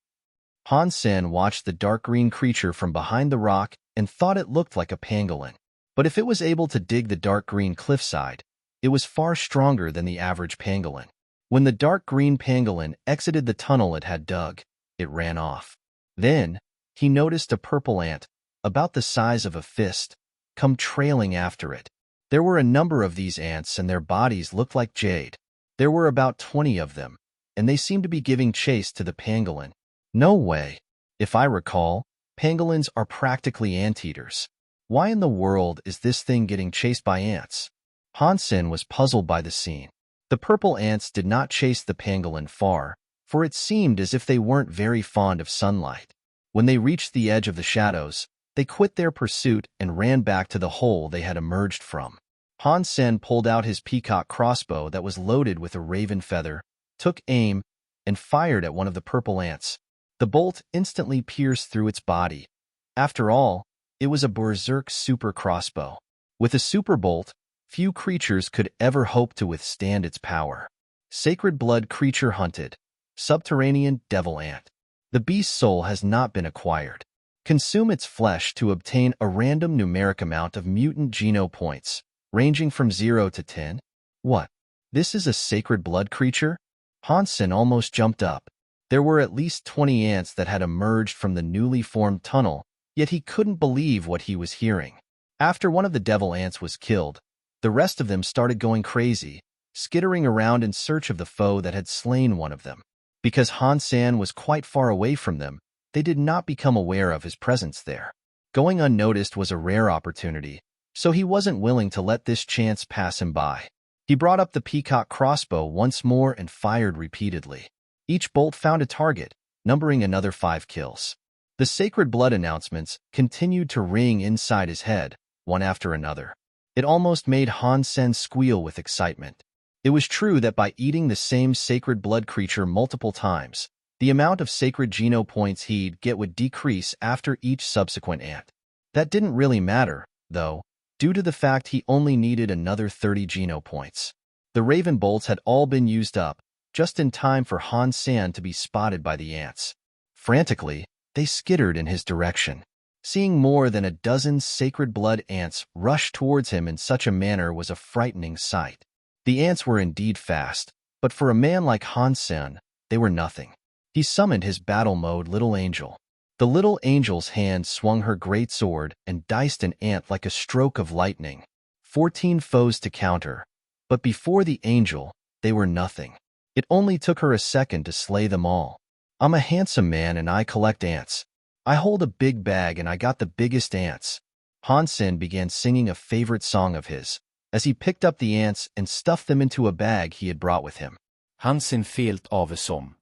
Han Sen watched the dark green creature from behind the rock and thought it looked like a pangolin. But if it was able to dig the dark green cliffside, it was far stronger than the average pangolin. When the dark green pangolin exited the tunnel it had dug, it ran off. Then, he noticed a purple ant, about the size of a fist, come trailing after it. There were a number of these ants and their bodies looked like jade. There were about 20 of them, and they seemed to be giving chase to the pangolin. No way. If I recall, pangolins are practically anteaters. Why in the world is this thing getting chased by ants? Han Sen was puzzled by the scene. The purple ants did not chase the pangolin far, for it seemed as if they weren't very fond of sunlight. When they reached the edge of the shadows, they quit their pursuit and ran back to the hole they had emerged from. Han Sen pulled out his peacock crossbow that was loaded with a raven feather, took aim, and fired at one of the purple ants. The bolt instantly pierced through its body. After all, it was a berserk super crossbow. With a super bolt, few creatures could ever hope to withstand its power. Sacred blood creature hunted. Subterranean devil ant. The beast's soul has not been acquired. Consume its flesh to obtain a random numeric amount of mutant geno points, ranging from 0 to 10. What? This is a sacred blood creature? Han Sen almost jumped up. There were at least 20 ants that had emerged from the newly formed tunnel, yet he couldn't believe what he was hearing. After one of the devil ants was killed, the rest of them started going crazy, skittering around in search of the foe that had slain one of them. Because Han Sen was quite far away from them, they did not become aware of his presence there. Going unnoticed was a rare opportunity, so he wasn't willing to let this chance pass him by. He brought up the peacock crossbow once more and fired repeatedly. Each bolt found a target, numbering another 5 kills. The sacred blood announcements continued to ring inside his head, one after another. It almost made Han Sen squeal with excitement. It was true that by eating the same sacred blood creature multiple times, the amount of sacred geno points he'd get would decrease after each subsequent ant. That didn't really matter, though, due to the fact he only needed another 30 geno points. The raven bolts had all been used up, just in time for Han Sen to be spotted by the ants. Frantically, they skittered in his direction. Seeing more than a dozen sacred blood ants rush towards him in such a manner was a frightening sight. The ants were indeed fast, but for a man like Han Sen, they were nothing. He summoned his battle mode Little Angel. The little angel's hand swung her great sword and diced an ant like a stroke of lightning. 14 foes to counter, but before the angel, they were nothing. It only took her a second to slay them all. I'm a handsome man and I collect ants. I hold a big bag and I got the biggest ants. Han Sen began singing a favorite song of his, as he picked up the ants and stuffed them into a bag he had brought with him. Han Sen felt avsom.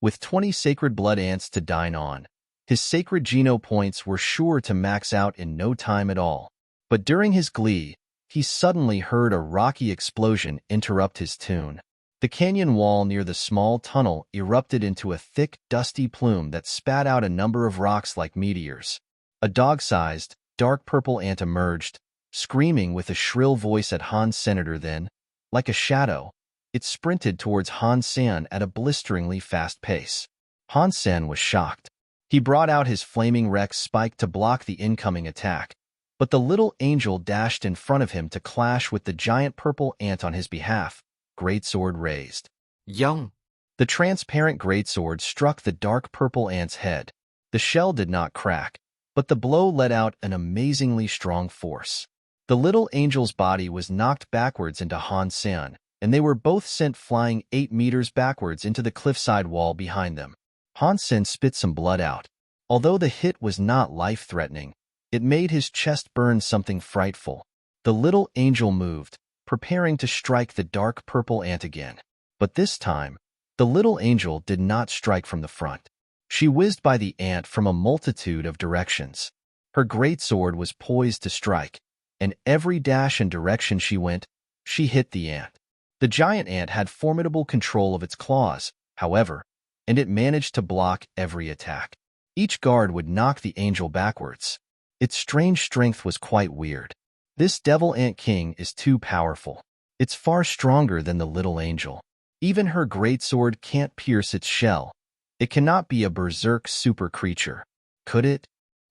With 20 sacred blood ants to dine on, his sacred geno points were sure to max out in no time at all. But during his glee, he suddenly heard a rocky explosion interrupt his tune. The canyon wall near the small tunnel erupted into a thick, dusty plume that spat out a number of rocks like meteors. A dog-sized, dark purple ant emerged, screaming with a shrill voice at Han Senator. Then, like a shadow, it sprinted towards Han Sen at a blisteringly fast pace. Han Sen was shocked. He brought out his flaming Rex spike to block the incoming attack, but the little angel dashed in front of him to clash with the giant purple ant on his behalf, greatsword raised. Young. The transparent greatsword struck the dark purple ant's head. The shell did not crack, but the blow let out an amazingly strong force. The little angel's body was knocked backwards into Han Sen, and they were both sent flying 8 meters backwards into the cliffside wall behind them. Han Sen spit some blood out. Although the hit was not life-threatening, it made his chest burn something frightful. The little angel moved, preparing to strike the dark purple ant again. But this time, the little angel did not strike from the front. She whizzed by the ant from a multitude of directions. Her greatsword was poised to strike, and every dash and direction she went, she hit the ant. The giant ant had formidable control of its claws, however, and it managed to block every attack. Each guard would knock the angel backwards. Its strange strength was quite weird. This devil ant king is too powerful. It's far stronger than the little angel. Even her greatsword can't pierce its shell. It cannot be a berserk super creature. Could it?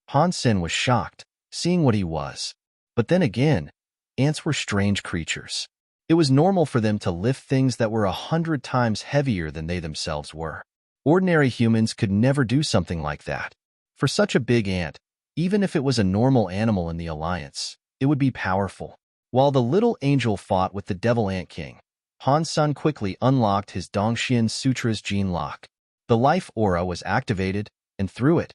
Han Sen was shocked, seeing what he was. But then again, ants were strange creatures. It was normal for them to lift things that were 100 times heavier than they themselves were. Ordinary humans could never do something like that. For such a big ant, even if it was a normal animal in the Alliance, it would be powerful. While the little angel fought with the devil ant king, Han Sen quickly unlocked his Dongxian Sutra's gene lock. The life aura was activated, and through it,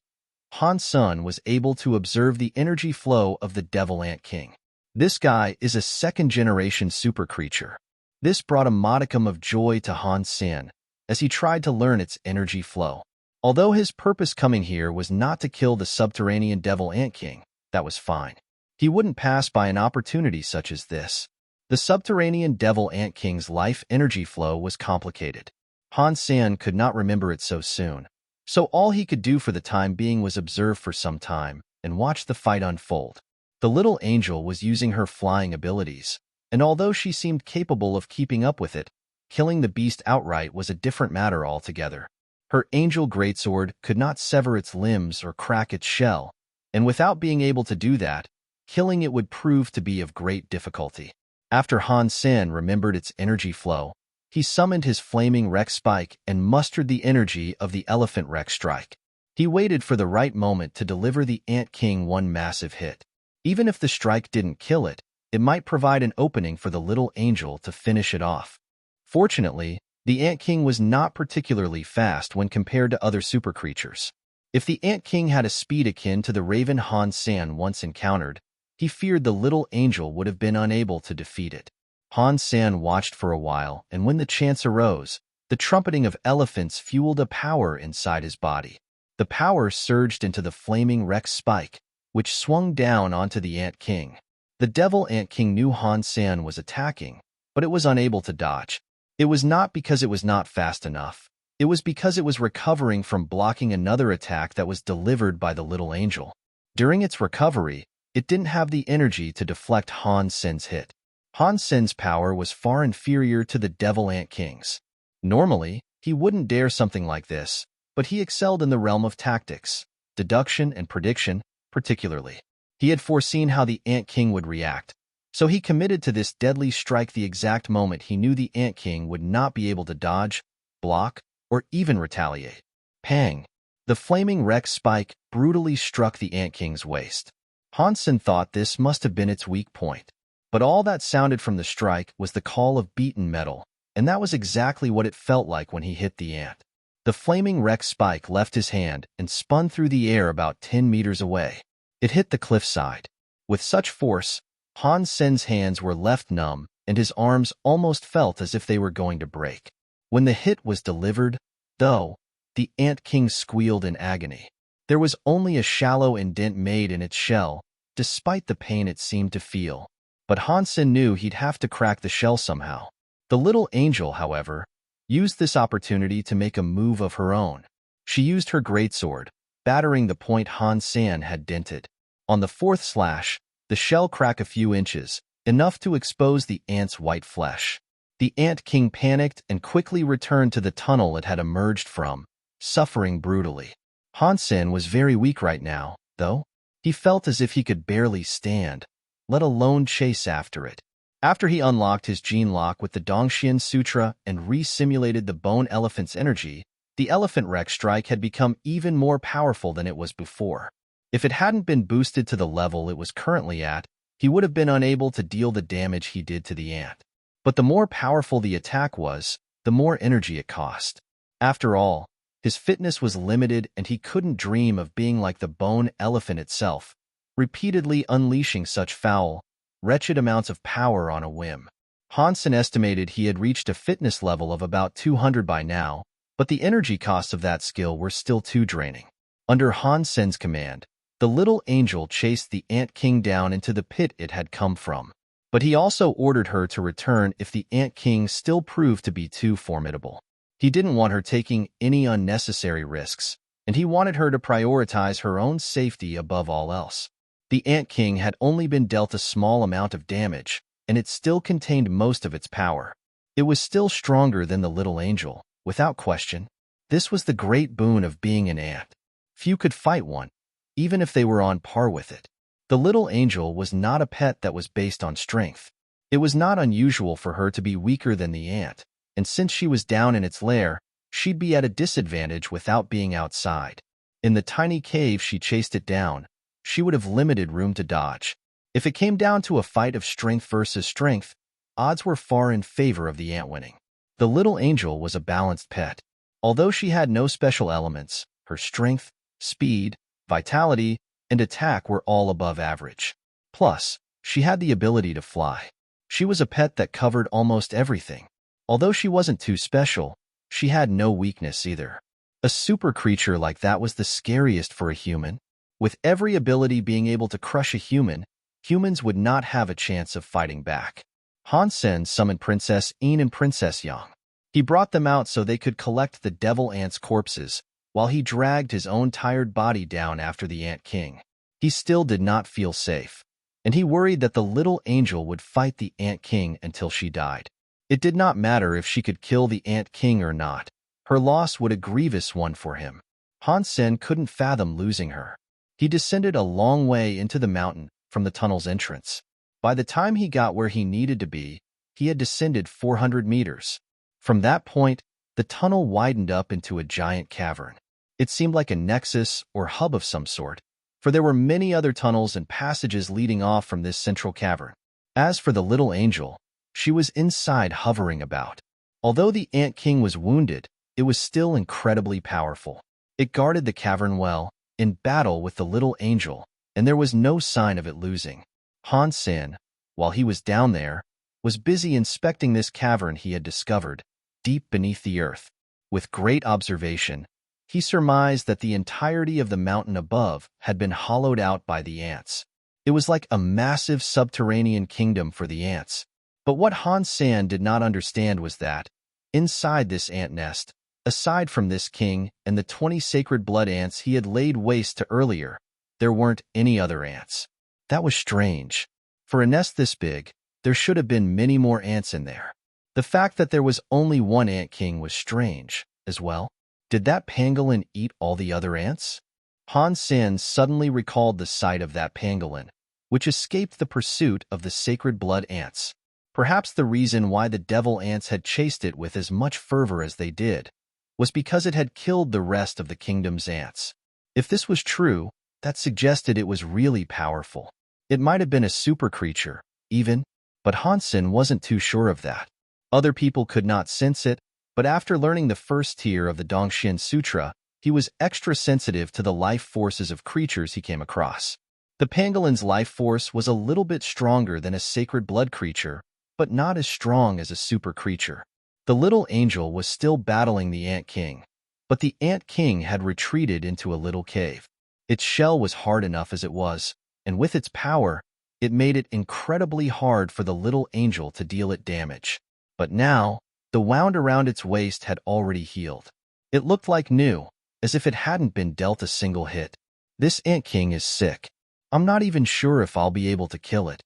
Han Sen was able to observe the energy flow of the devil ant king. This guy is a second-generation super creature. This brought a modicum of joy to Han Sen as he tried to learn its energy flow. Although his purpose coming here was not to kill the subterranean devil ant king, that was fine. He wouldn't pass by an opportunity such as this. The subterranean devil ant king's life energy flow was complicated. Han Sen could not remember it so soon, so all he could do for the time being was observe for some time and watch the fight unfold. The little angel was using her flying abilities, and although she seemed capable of keeping up with it, killing the beast outright was a different matter altogether. Her angel greatsword could not sever its limbs or crack its shell, and without being able to do that, killing it would prove to be of great difficulty. After Han Sen remembered its energy flow, he summoned his flaming Rex spike and mustered the energy of the elephant Rex strike. He waited for the right moment to deliver the Ant King one massive hit. Even if the strike didn't kill it, it might provide an opening for the little angel to finish it off. Fortunately, the Ant King was not particularly fast when compared to other super creatures. If the Ant King had a speed akin to the raven Han Sen once encountered, he feared the little angel would have been unable to defeat it. Han Sen watched for a while, and when the chance arose, the trumpeting of elephants fueled a power inside his body. The power surged into the flaming Rex spike, which swung down onto the Ant King. The Devil Ant King knew Han Sen was attacking, but it was unable to dodge. It was not because it was not fast enough. It was because it was recovering from blocking another attack that was delivered by the little angel. During its recovery, it didn't have the energy to deflect Han Sen's hit. Han Sen's power was far inferior to the Devil Ant King's. Normally, he wouldn't dare something like this, but he excelled in the realm of tactics, deduction, and prediction, particularly. He had foreseen how the Ant King would react, so he committed to this deadly strike the exact moment he knew the Ant King would not be able to dodge, block, or even retaliate. Pang! The flaming wreck spike brutally struck the Ant King's waist. Han Sen thought this must have been its weak point. But all that sounded from the strike was the call of beaten metal, and that was exactly what it felt like when he hit the ant. The flaming wreck spike left his hand and spun through the air about 10 meters away. It hit the cliffside. With such force, Han Sen's hands were left numb, and his arms almost felt as if they were going to break. When the hit was delivered, though, the Ant King squealed in agony. There was only a shallow indent made in its shell, despite the pain it seemed to feel. But Han Sen knew he'd have to crack the shell somehow. The little angel, however, used this opportunity to make a move of her own. She used her greatsword, battering the point Han Sen had dented. On the fourth slash, the shell cracked a few inches, enough to expose the ant's white flesh. The Ant King panicked and quickly returned to the tunnel it had emerged from, suffering brutally. Han Sen was very weak right now, though. He felt as if he could barely stand, let alone chase after it. After he unlocked his gene lock with the Dongxian Sutra and re-simulated the bone elephant's energy, the elephant wreck strike had become even more powerful than it was before. If it hadn't been boosted to the level it was currently at, he would have been unable to deal the damage he did to the ant. But the more powerful the attack was, the more energy it cost. After all, his fitness was limited and he couldn't dream of being like the bone elephant itself, repeatedly unleashing such foul, wretched amounts of power on a whim. Han Sen estimated he had reached a fitness level of about 200 by now, but the energy costs of that skill were still too draining. Under Han Sen's command, the little angel chased the Ant King down into the pit it had come from. But he also ordered her to return if the Ant King still proved to be too formidable. He didn't want her taking any unnecessary risks, and he wanted her to prioritize her own safety above all else. The Ant King had only been dealt a small amount of damage, and it still contained most of its power. It was still stronger than the little angel, without question. This was the great boon of being an ant. Few could fight one, even if they were on par with it. The little angel was not a pet that was based on strength. It was not unusual for her to be weaker than the ant, and since she was down in its lair, she'd be at a disadvantage without being outside. In the tiny cave she chased it down, she would have limited room to dodge. If it came down to a fight of strength versus strength, odds were far in favor of the ant winning. The little angel was a balanced pet. Although she had no special elements, her strength, speed, vitality, and attack were all above average. Plus, she had the ability to fly. She was a pet that covered almost everything. Although she wasn't too special, she had no weakness either. A super creature like that was the scariest for a human. With every ability being able to crush a human, humans would not have a chance of fighting back. Han Sen summoned Princess Yin and Princess Yang. He brought them out so they could collect the devil ants' corpses, while he dragged his own tired body down after the Ant King. He still did not feel safe, and he worried that the little angel would fight the Ant King until she died. It did not matter if she could kill the Ant King or not. Her loss would a grievous one for him. Han Sen couldn't fathom losing her. He descended a long way into the mountain from the tunnel's entrance. By the time he got where he needed to be, he had descended 400 meters. From that point, the tunnel widened up into a giant cavern. It seemed like a nexus or hub of some sort, for there were many other tunnels and passages leading off from this central cavern. As for the little angel, she was inside hovering about. Although the Ant King was wounded, it was still incredibly powerful. It guarded the cavern well, in battle with the little angel, and there was no sign of it losing. Han Sen, while he was down there, was busy inspecting this cavern he had discovered, deep beneath the earth. With great observation, he surmised that the entirety of the mountain above had been hollowed out by the ants. It was like a massive subterranean kingdom for the ants. But what Han Sen did not understand was that, inside this ant nest, aside from this king and the 20 sacred blood ants he had laid waste to earlier, there weren't any other ants. That was strange. For a nest this big, there should have been many more ants in there. The fact that there was only one ant king was strange, as well. Did that pangolin eat all the other ants? Han Sen suddenly recalled the sight of that pangolin, which escaped the pursuit of the sacred blood ants. Perhaps the reason why the devil ants had chased it with as much fervor as they did was because it had killed the rest of the kingdom's ants. If this was true, that suggested it was really powerful. It might have been a super creature, even, but Han Sen wasn't too sure of that. Other people could not sense it, but after learning the first tier of the Dongxian Sutra, he was extra sensitive to the life forces of creatures he came across. The pangolin's life force was a little bit stronger than a sacred blood creature, but not as strong as a super creature. The little angel was still battling the Ant King, but the Ant King had retreated into a little cave. Its shell was hard enough as it was, and with its power, it made it incredibly hard for the little angel to deal it damage. But now, the wound around its waist had already healed. It looked like new, as if it hadn't been dealt a single hit. This Ant King is sick. I'm not even sure if I'll be able to kill it.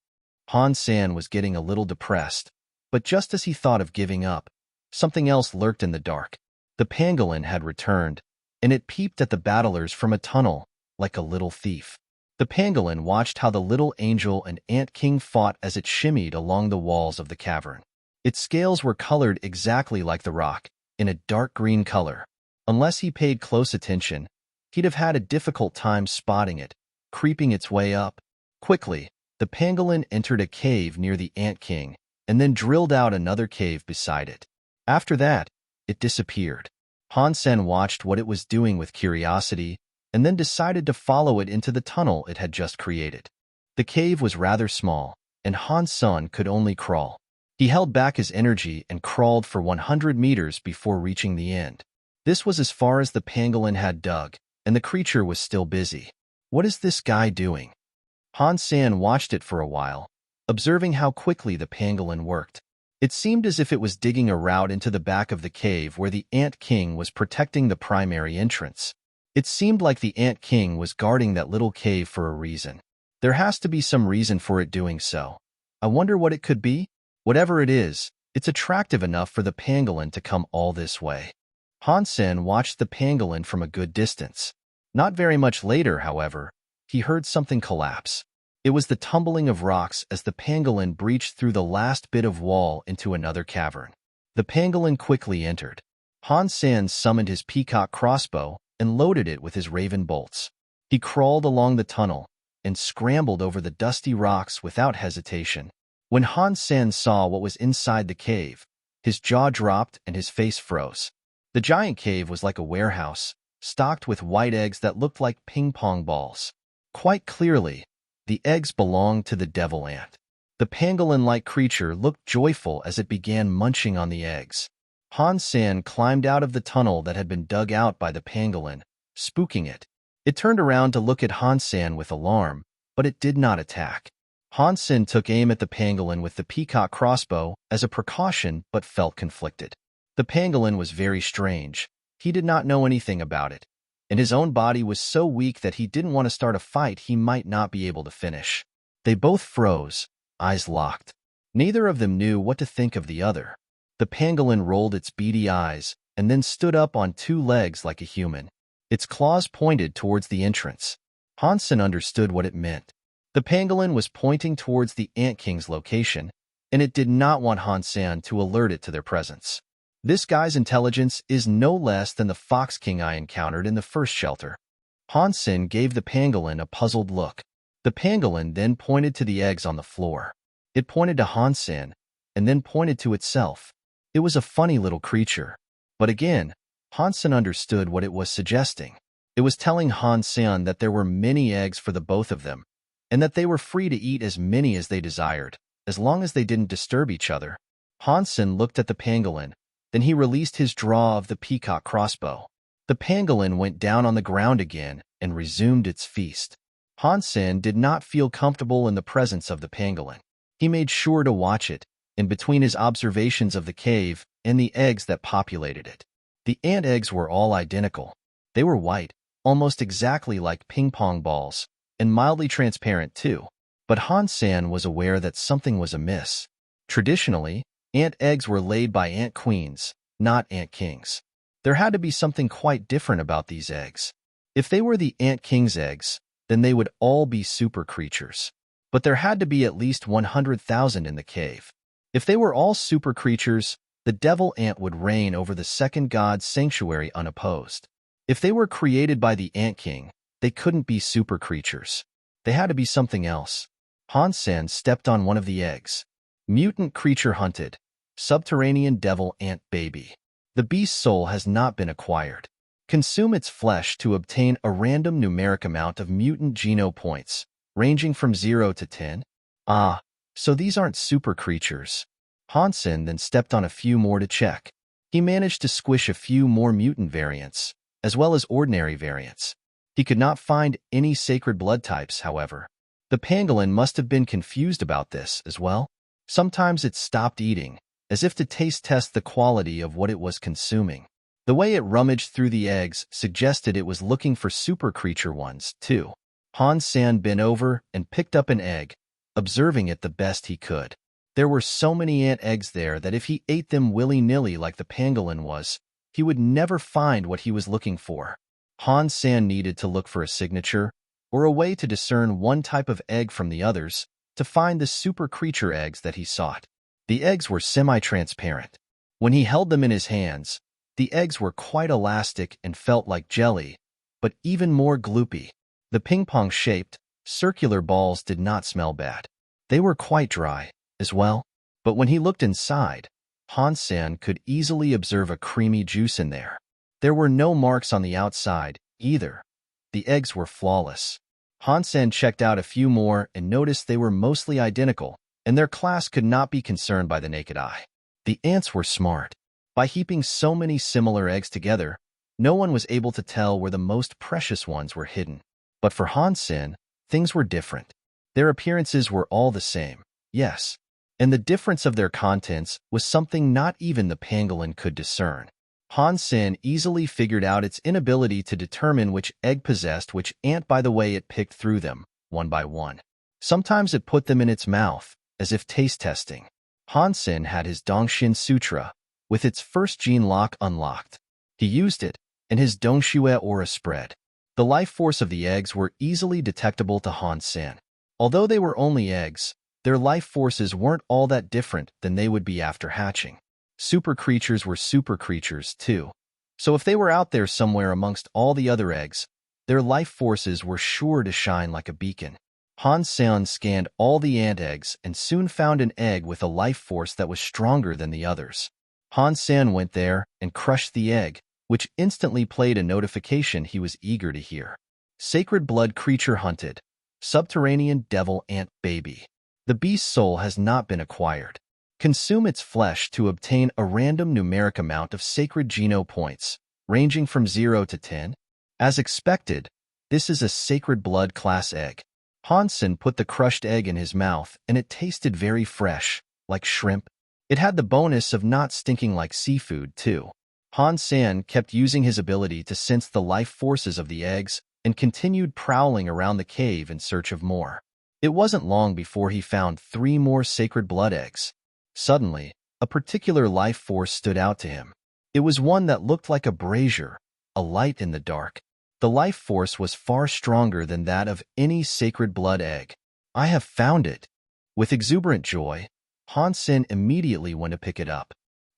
Han Sen was getting a little depressed, but just as he thought of giving up, something else lurked in the dark. The pangolin had returned, and it peeped at the battlers from a tunnel, like a little thief. The pangolin watched how the little angel and Ant King fought as it shimmied along the walls of the cavern. Its scales were colored exactly like the rock, in a dark green color. Unless he paid close attention, he'd have had a difficult time spotting it, creeping its way up. Quickly, the pangolin entered a cave near the Ant King, and then drilled out another cave beside it. After that, it disappeared. Han Sen watched what it was doing with curiosity, and then decided to follow it into the tunnel it had just created. The cave was rather small, and Han Sen could only crawl. He held back his energy and crawled for 100 meters before reaching the end. This was as far as the pangolin had dug, and the creature was still busy. What is this guy doing? Han Sen watched it for a while, observing how quickly the pangolin worked. It seemed as if it was digging a route into the back of the cave where the Ant King was protecting the primary entrance. It seemed like the Ant King was guarding that little cave for a reason. There has to be some reason for it doing so. I wonder what it could be? Whatever it is, it's attractive enough for the pangolin to come all this way. Han Sen watched the pangolin from a good distance. Not very much later, however, he heard something collapse. It was the tumbling of rocks as the pangolin breached through the last bit of wall into another cavern. The pangolin quickly entered. Han Sen summoned his peacock crossbow and loaded it with his raven bolts. He crawled along the tunnel and scrambled over the dusty rocks without hesitation. When Han Sen saw what was inside the cave, his jaw dropped and his face froze. The giant cave was like a warehouse, stocked with white eggs that looked like ping-pong balls. Quite clearly, the eggs belonged to the devil ant. The pangolin-like creature looked joyful as it began munching on the eggs. Han Sen climbed out of the tunnel that had been dug out by the pangolin, spooking it. It turned around to look at Han Sen with alarm, but it did not attack. Han Sen took aim at the pangolin with the peacock crossbow as a precaution but felt conflicted. The pangolin was very strange. He did not know anything about it, and his own body was so weak that he didn't want to start a fight he might not be able to finish. They both froze, eyes locked. Neither of them knew what to think of the other. The pangolin rolled its beady eyes and then stood up on two legs like a human. Its claws pointed towards the entrance. Han Sen understood what it meant. The pangolin was pointing towards the Ant King's location, and it did not want Han Sen to alert it to their presence. This guy's intelligence is no less than the Fox King I encountered in the first shelter. Han Sen gave the pangolin a puzzled look. The pangolin then pointed to the eggs on the floor. It pointed to Han Sen, and then pointed to itself. It was a funny little creature. But again, Han Sen understood what it was suggesting. It was telling Han Sen that there were many eggs for the both of them, and that they were free to eat as many as they desired, as long as they didn't disturb each other. Han Sen looked at the pangolin, then he released his draw of the peacock crossbow. The pangolin went down on the ground again and resumed its feast. Han Sen did not feel comfortable in the presence of the pangolin. He made sure to watch it, in between his observations of the cave and the eggs that populated it. The ant eggs were all identical. They were white, almost exactly like ping-pong balls, and mildly transparent too. But Han Sen was aware that something was amiss. Traditionally, ant eggs were laid by ant queens, not ant kings. There had to be something quite different about these eggs. If they were the ant king's eggs, then they would all be super creatures. But there had to be at least 100,000 in the cave. If they were all super creatures, the devil ant would reign over the second god's sanctuary unopposed. If they were created by the Ant King, they couldn't be super creatures. They had to be something else. Han Sen stepped on one of the eggs. Mutant creature hunted. Subterranean devil ant baby. The beast's soul has not been acquired. Consume its flesh to obtain a random numeric amount of mutant geno points, ranging from 0 to 10. Ah, so these aren't super creatures. Han Sen then stepped on a few more to check. He managed to squish a few more mutant variants, as well as ordinary variants. He could not find any sacred blood types, however. The pangolin must have been confused about this as well. Sometimes it stopped eating, as if to taste test the quality of what it was consuming. The way it rummaged through the eggs suggested it was looking for super creature ones, too. Han Sen bent over and picked up an egg, observing it the best he could. There were so many ant eggs there that if he ate them willy-nilly like the pangolin was, he would never find what he was looking for. Han Sen needed to look for a signature, or a way to discern one type of egg from the others, to find the super creature eggs that he sought. The eggs were semi-transparent. When he held them in his hands, the eggs were quite elastic and felt like jelly, but even more gloopy. The ping-pong-shaped, circular balls did not smell bad. They were quite dry, as well, but when he looked inside, Han Sen could easily observe a creamy juice in there. There were no marks on the outside, either. The eggs were flawless. Han Sen checked out a few more and noticed they were mostly identical, and their class could not be concerned by the naked eye. The ants were smart. By heaping so many similar eggs together, no one was able to tell where the most precious ones were hidden. But for Han Sen, things were different. Their appearances were all the same, yes, and the difference of their contents was something not even the pangolin could discern. Han Sen easily figured out its inability to determine which egg possessed which ant by the way it picked through them, one by one. Sometimes it put them in its mouth, as if taste testing. Han Sen had his Dongshin Sutra, with its first gene lock unlocked. He used it, and his Dongxue aura spread. The life force of the eggs were easily detectable to Han Sen. Although they were only eggs, their life forces weren't all that different than they would be after hatching. Super creatures were super creatures, too. So if they were out there somewhere amongst all the other eggs, their life forces were sure to shine like a beacon. Han Sen scanned all the ant eggs and soon found an egg with a life force that was stronger than the others. Han Sen went there and crushed the egg, which instantly played a notification he was eager to hear. Sacred blood creature hunted. Subterranean devil ant baby. The beast's soul has not been acquired. Consume its flesh to obtain a random numeric amount of sacred geno points, ranging from 0 to 10. As expected, this is a sacred blood class egg. Han Sen put the crushed egg in his mouth, and it tasted very fresh, like shrimp. It had the bonus of not stinking like seafood, too. Han Sen kept using his ability to sense the life forces of the eggs and continued prowling around the cave in search of more. It wasn't long before he found 3 more sacred blood eggs. Suddenly, a particular life force stood out to him. It was one that looked like a brazier, a light in the dark. The life force was far stronger than that of any sacred blood egg. I have found it. With exuberant joy, Han Sen immediately went to pick it up.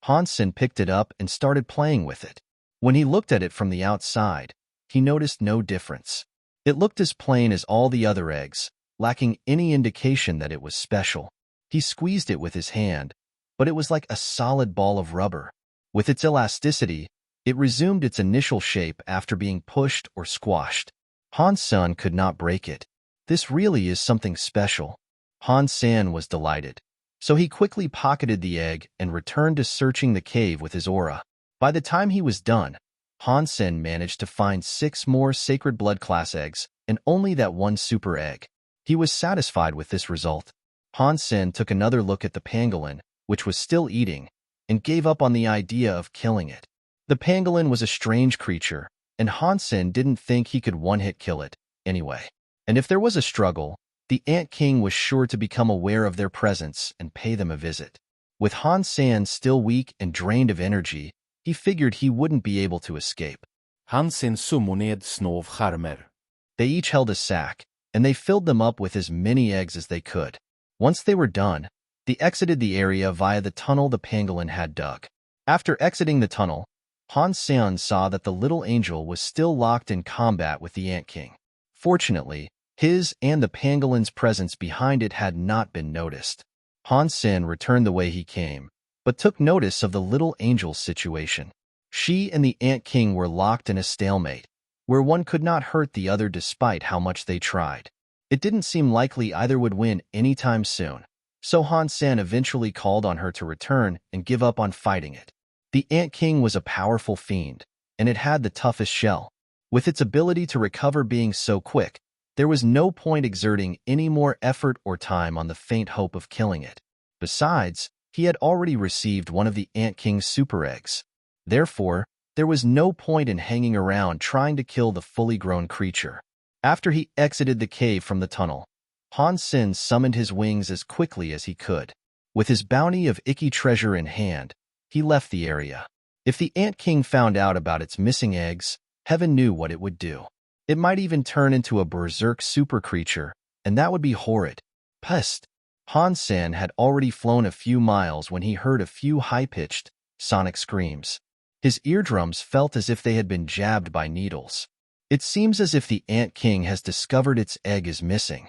Han Sen picked it up and started playing with it. When he looked at it from the outside, he noticed no difference. It looked as plain as all the other eggs, lacking any indication that it was special. He squeezed it with his hand, but it was like a solid ball of rubber. With its elasticity, it resumed its initial shape after being pushed or squashed. Han Sen could not break it. This really is something special. Han Sen was delighted. So he quickly pocketed the egg and returned to searching the cave with his aura. By the time he was done, Han Sen managed to find 6 more sacred blood class eggs and only that one super egg. He was satisfied with this result. Han Sen took another look at the pangolin, which was still eating, and gave up on the idea of killing it. The pangolin was a strange creature, and Han Sen didn't think he could one-hit kill it, anyway. And if there was a struggle, the Ant King was sure to become aware of their presence and pay them a visit. With Han Sen still weak and drained of energy, he figured he wouldn't be able to escape. Han Sen summoned snov skärmar. They each held a sack, and they filled them up with as many eggs as they could. Once they were done, they exited the area via the tunnel the pangolin had dug. After exiting the tunnel, Han Sen saw that the little angel was still locked in combat with the Ant King. Fortunately, his and the pangolin's presence behind it had not been noticed. Han Sen returned the way he came, but took notice of the little angel's situation. She and the Ant King were locked in a stalemate, where one could not hurt the other despite how much they tried. It didn't seem likely either would win anytime soon, so Han Sen eventually called on her to return and give up on fighting it. The Ant King was a powerful fiend, and it had the toughest shell. With its ability to recover being so quick, there was no point exerting any more effort or time on the faint hope of killing it. Besides, he had already received one of the Ant King's super eggs. Therefore, there was no point in hanging around trying to kill the fully grown creature. After he exited the cave from the tunnel, Han Sen summoned his wings as quickly as he could. With his bounty of icky treasure in hand, he left the area. If the Ant King found out about its missing eggs, heaven knew what it would do. It might even turn into a berserk super creature, and that would be horrid. Pest! Han Sen had already flown a few miles when he heard a few high-pitched, sonic screams. His eardrums felt as if they had been jabbed by needles. It seems as if the Ant King has discovered its egg is missing.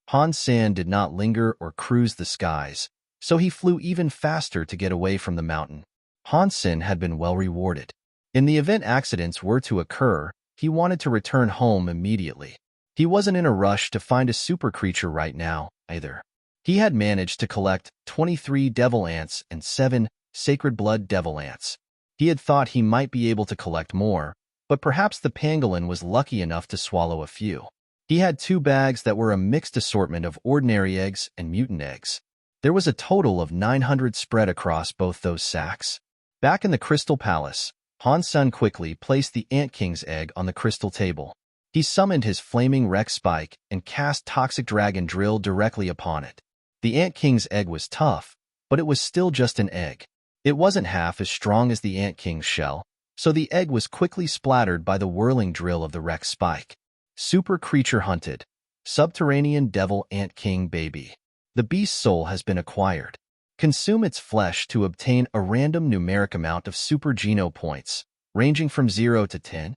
Han Sen did not linger or cruise the skies, so he flew even faster to get away from the mountain. Han Sen had been well rewarded. In the event accidents were to occur, he wanted to return home immediately. He wasn't in a rush to find a super creature right now, either. He had managed to collect 23 devil ants and 7 sacred blood devil ants. He had thought he might be able to collect more, but perhaps the pangolin was lucky enough to swallow a few. He had 2 bags that were a mixed assortment of ordinary eggs and mutant eggs. There was a total of 900 spread across both those sacks. Back in the Crystal Palace, Han Sen quickly placed the Ant King's egg on the crystal table. He summoned his flaming Rex Spike and cast Toxic Dragon Drill directly upon it. The Ant King's egg was tough, but it was still just an egg. It wasn't half as strong as the Ant King's shell, so the egg was quickly splattered by the whirling drill of the Rex Spike. Super Creature Hunted. Subterranean Devil Ant King Baby. The beast's soul has been acquired. Consume its flesh to obtain a random numeric amount of Super Geno points, ranging from 0 to 10.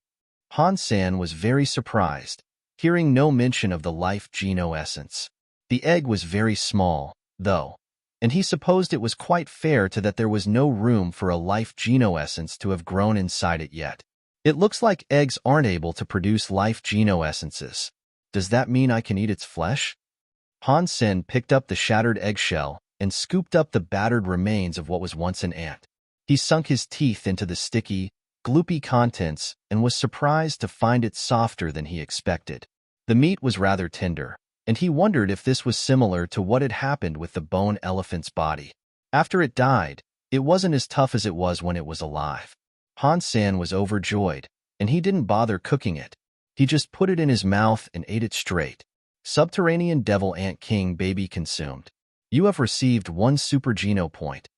Han Sen was very surprised, hearing no mention of the life Geno essence. The egg was very small, though, and he supposed it was quite fair to that there was no room for a life Geno essence to have grown inside it yet. It looks like eggs aren't able to produce life Geno essences. Does that mean I can eat its flesh? Han Sen picked up the shattered eggshell and scooped up the battered remains of what was once an ant. He sunk his teeth into the sticky, gloopy contents and was surprised to find it softer than he expected. The meat was rather tender, and he wondered if this was similar to what had happened with the bone elephant's body. After it died, it wasn't as tough as it was when it was alive. Han Sen was overjoyed, and he didn't bother cooking it. He just put it in his mouth and ate it straight. Subterranean Devil Ant King Baby consumed. You have received 1 Super Geno point.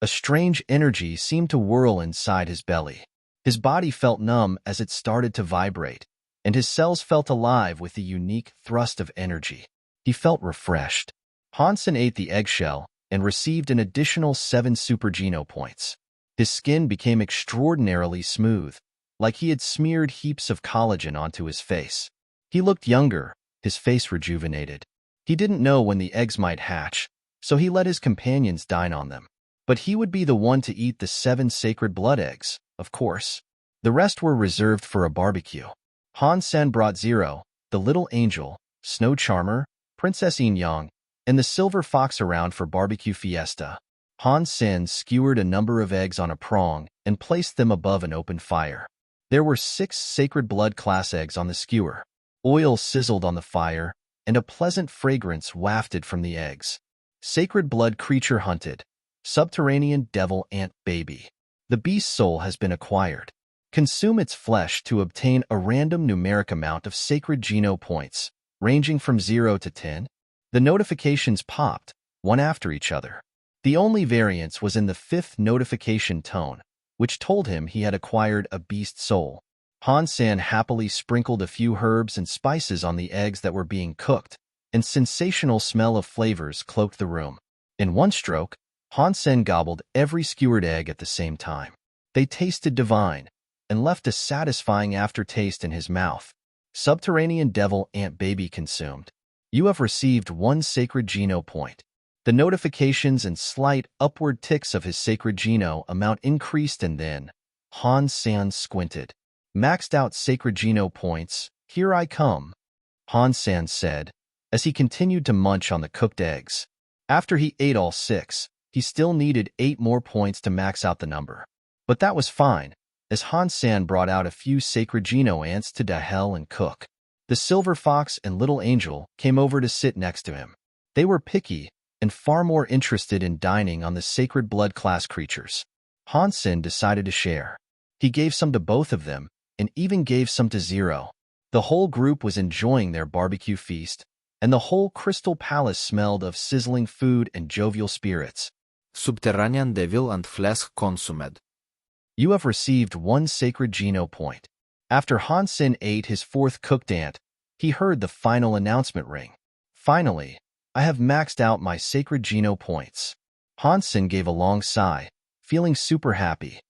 A strange energy seemed to whirl inside his belly. His body felt numb as it started to vibrate, and his cells felt alive with the unique thrust of energy. He felt refreshed. Han Sen ate the eggshell and received an additional 7 Super Geno points. His skin became extraordinarily smooth, like he had smeared heaps of collagen onto his face. He looked younger, his face rejuvenated. He didn't know when the eggs might hatch, so he let his companions dine on them. But he would be the one to eat the 7 sacred blood eggs, of course. The rest were reserved for a barbecue. Han Sen brought Zero, the little angel, Snow Charmer, Princess Yang, and the silver fox around for barbecue fiesta. Han Sen skewered a number of eggs on a prong and placed them above an open fire. There were 6 sacred blood class eggs on the skewer. Oil sizzled on the fire, and a pleasant fragrance wafted from the eggs. Sacred Blood Creature Hunted. Subterranean Devil Ant Baby. The beast's soul has been acquired. Consume its flesh to obtain a random numeric amount of Sacred Geno points, ranging from 0 to 10. The notifications popped, one after each other. The only variance was in the 5th notification tone, which told him he had acquired a beast soul. Han Sen happily sprinkled a few herbs and spices on the eggs that were being cooked, and sensational smell of flavors cloaked the room. In one stroke, Han Sen gobbled every skewered egg at the same time. They tasted divine and left a satisfying aftertaste in his mouth. Subterranean devil ant baby consumed. You have received 1 sacred Geno point. The notifications and slight upward ticks of his sacred Geno amount increased, and then Han Sen squinted. Maxed out sacred Geno points, here I come, Han Sen said, as he continued to munch on the cooked eggs. After he ate all 6, he still needed 8 more points to max out the number. But that was fine, as Han Sen brought out a few sacred Geno ants to Dahel and cook. The silver fox and little angel came over to sit next to him. They were picky and far more interested in dining on the sacred blood class creatures. Han Sen decided to share. He gave some to both of them, and even gave some to Zero. The whole group was enjoying their barbecue feast, and the whole crystal palace smelled of sizzling food and jovial spirits. Subterranean devil and flesh consumed. You have received 1 sacred Geno point. After Han Sen ate his 4th cooked ant, he heard the final announcement ring. Finally, I have maxed out my sacred Geno points. Han Sen gave a long sigh, feeling super happy.